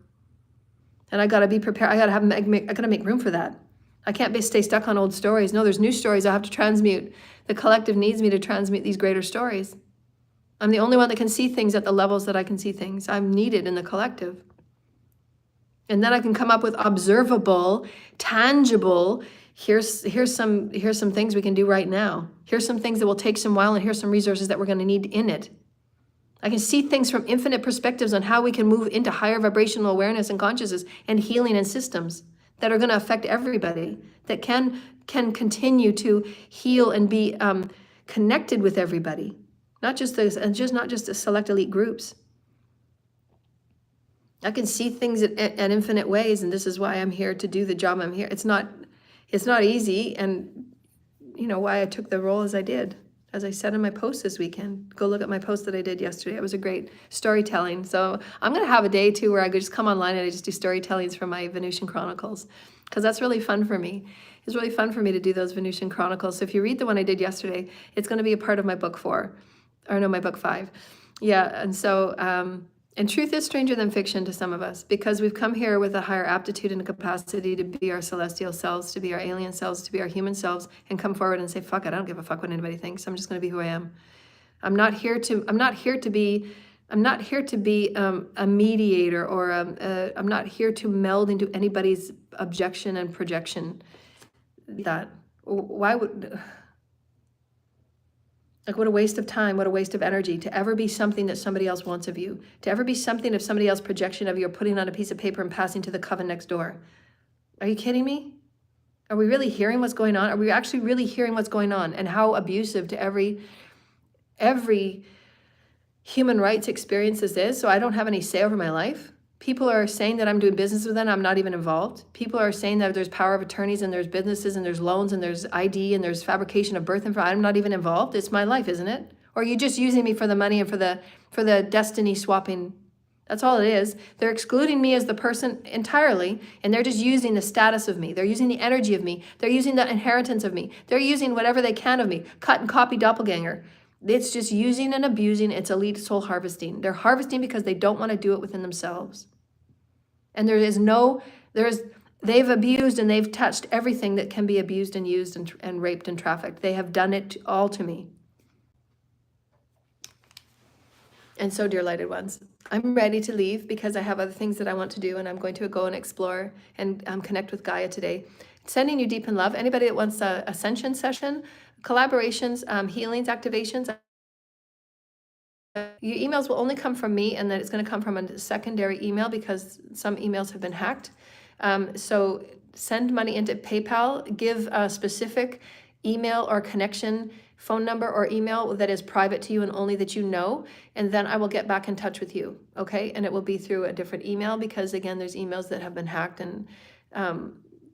And I got to be prepared. I got to make room for that. I can't stay stuck on old stories. No, there's new stories I have to transmute. The collective needs me to transmute these greater stories. I'm the only one that can see things at the levels that I can see things. I'm needed in the collective. And then I can come up with observable, tangible, here's some things we can do right now. Here's some things that will take some while, and here's some resources that we're going to need in it. I can see things from infinite perspectives on how we can move into higher vibrational awareness and consciousness and healing and systems that are going to affect everybody, that can continue to heal and be connected with everybody, not just the select elite groups. I can see things at infinite ways, and this is why I'm here to do the job I'm here. It's not easy, and you know why I took the role as I did. As I said in my post this weekend, go look at my post that I did yesterday. It was a great storytelling. So I'm going to have a day too where I could just come online and I just do storytellings from my Venusian Chronicles, because that's really fun for me. It's really fun for me to do those Venusian Chronicles. So if you read the one I did yesterday, it's going to be a part of my book 5. Yeah, and so and truth is stranger than fiction to some of us, because we've come here with a higher aptitude and capacity to be our celestial selves, to be our alien selves, to be our human selves, and come forward and say, fuck it, I don't give a fuck what anybody thinks. I'm just going to be who I am. I'm not here to be a mediator, or I'm not here to meld into anybody's objection and projection. That why would... Like, what a waste of time, what a waste of energy to ever be something that somebody else wants of you, to ever be something of somebody else's projection of you, or putting on a piece of paper and passing to the coven next door. Are you kidding me? Are we really hearing what's going on? Are we actually really hearing what's going on, and how abusive to every human rights experience this is? So I don't have any say over my life. People are saying that I'm doing business with them. I'm not even involved. People are saying that there's power of attorneys, and there's businesses, and there's loans, and there's ID, and there's fabrication of birth info. I'm not even involved. It's my life, isn't it? Or are you just using me for the money and for the destiny swapping That's all it is. They're excluding me as the person entirely, and they're just using the status of me. They're using the energy of me. They're using the inheritance of me. They're using whatever they can of me. Cut and copy doppelganger. It's just using and abusing. It's elite soul harvesting. They're harvesting because they don't want to do it within themselves. And they've abused and they've touched everything that can be abused and used and raped and trafficked. They have done it all to me. And so, dear lighted ones, I'm ready to leave because I have other things that I want to do, and I'm going to go and explore and connect with Gaia today. Sending you deep in love. Anybody that wants a ascension session, collaborations, healings, activations, your emails will only come from me, and then it's going to come from a secondary email because some emails have been hacked. So send money into PayPal, give a specific email or connection phone number or email that is private to you and only that you know, and then I will get back in touch with you, okay? And it will be through a different email because, again, there's emails that have been hacked, and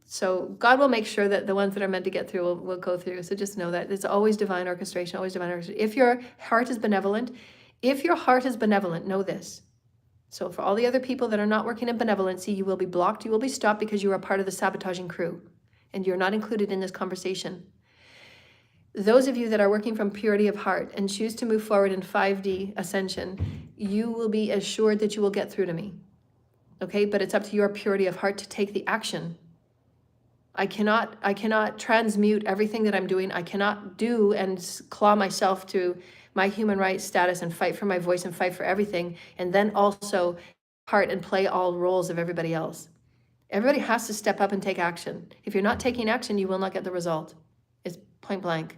so God will make sure that the ones that are meant to get through will go through. So just know that it's always divine orchestration, always divine orchestration. If your heart is benevolent, know this. So for all the other people that are not working in benevolency, you will be blocked, you will be stopped because you are part of the sabotaging crew, and you're not included in this conversation. Those of you that are working from purity of heart and choose to move forward in 5D ascension, you will be assured that you will get through to me. Okay, but it's up to your purity of heart to take the action. I cannot transmute everything that I'm doing. I cannot do and claw myself to my human rights status and fight for my voice and fight for everything, and then also part and play all roles of everybody else. Everybody has to step up and take action. If you're not taking action, you will not get the result. It's point blank.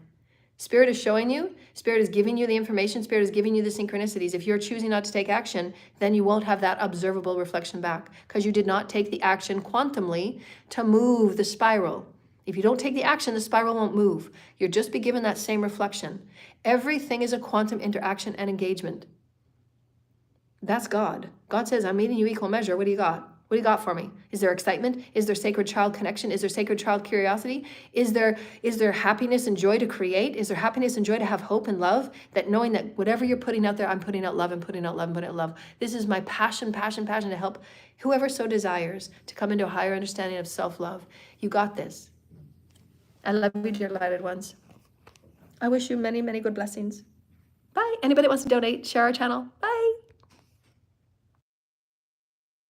Spirit is showing you, Spirit is giving you the information, Spirit is giving you the synchronicities. If you're choosing not to take action, then you won't have that observable reflection back because you did not take the action quantumly to move the spiral. If you don't take the action, the spiral won't move. You'll just be given that same reflection. Everything is a quantum interaction and engagement. That's God. God says, I'm meeting you equal measure. What do you got? What do you got for me? Is there excitement? Is there sacred child connection? Is there sacred child curiosity? Is there happiness and joy to create? Is there happiness and joy to have hope and love? That knowing that whatever you're putting out there, I'm putting out love and putting out love and putting out love. This is my passion to help whoever so desires to come into a higher understanding of self-love. You got this. I love you, dear lighted ones. I wish you many, many good blessings. Bye. Anybody that wants to donate, share our channel. Bye.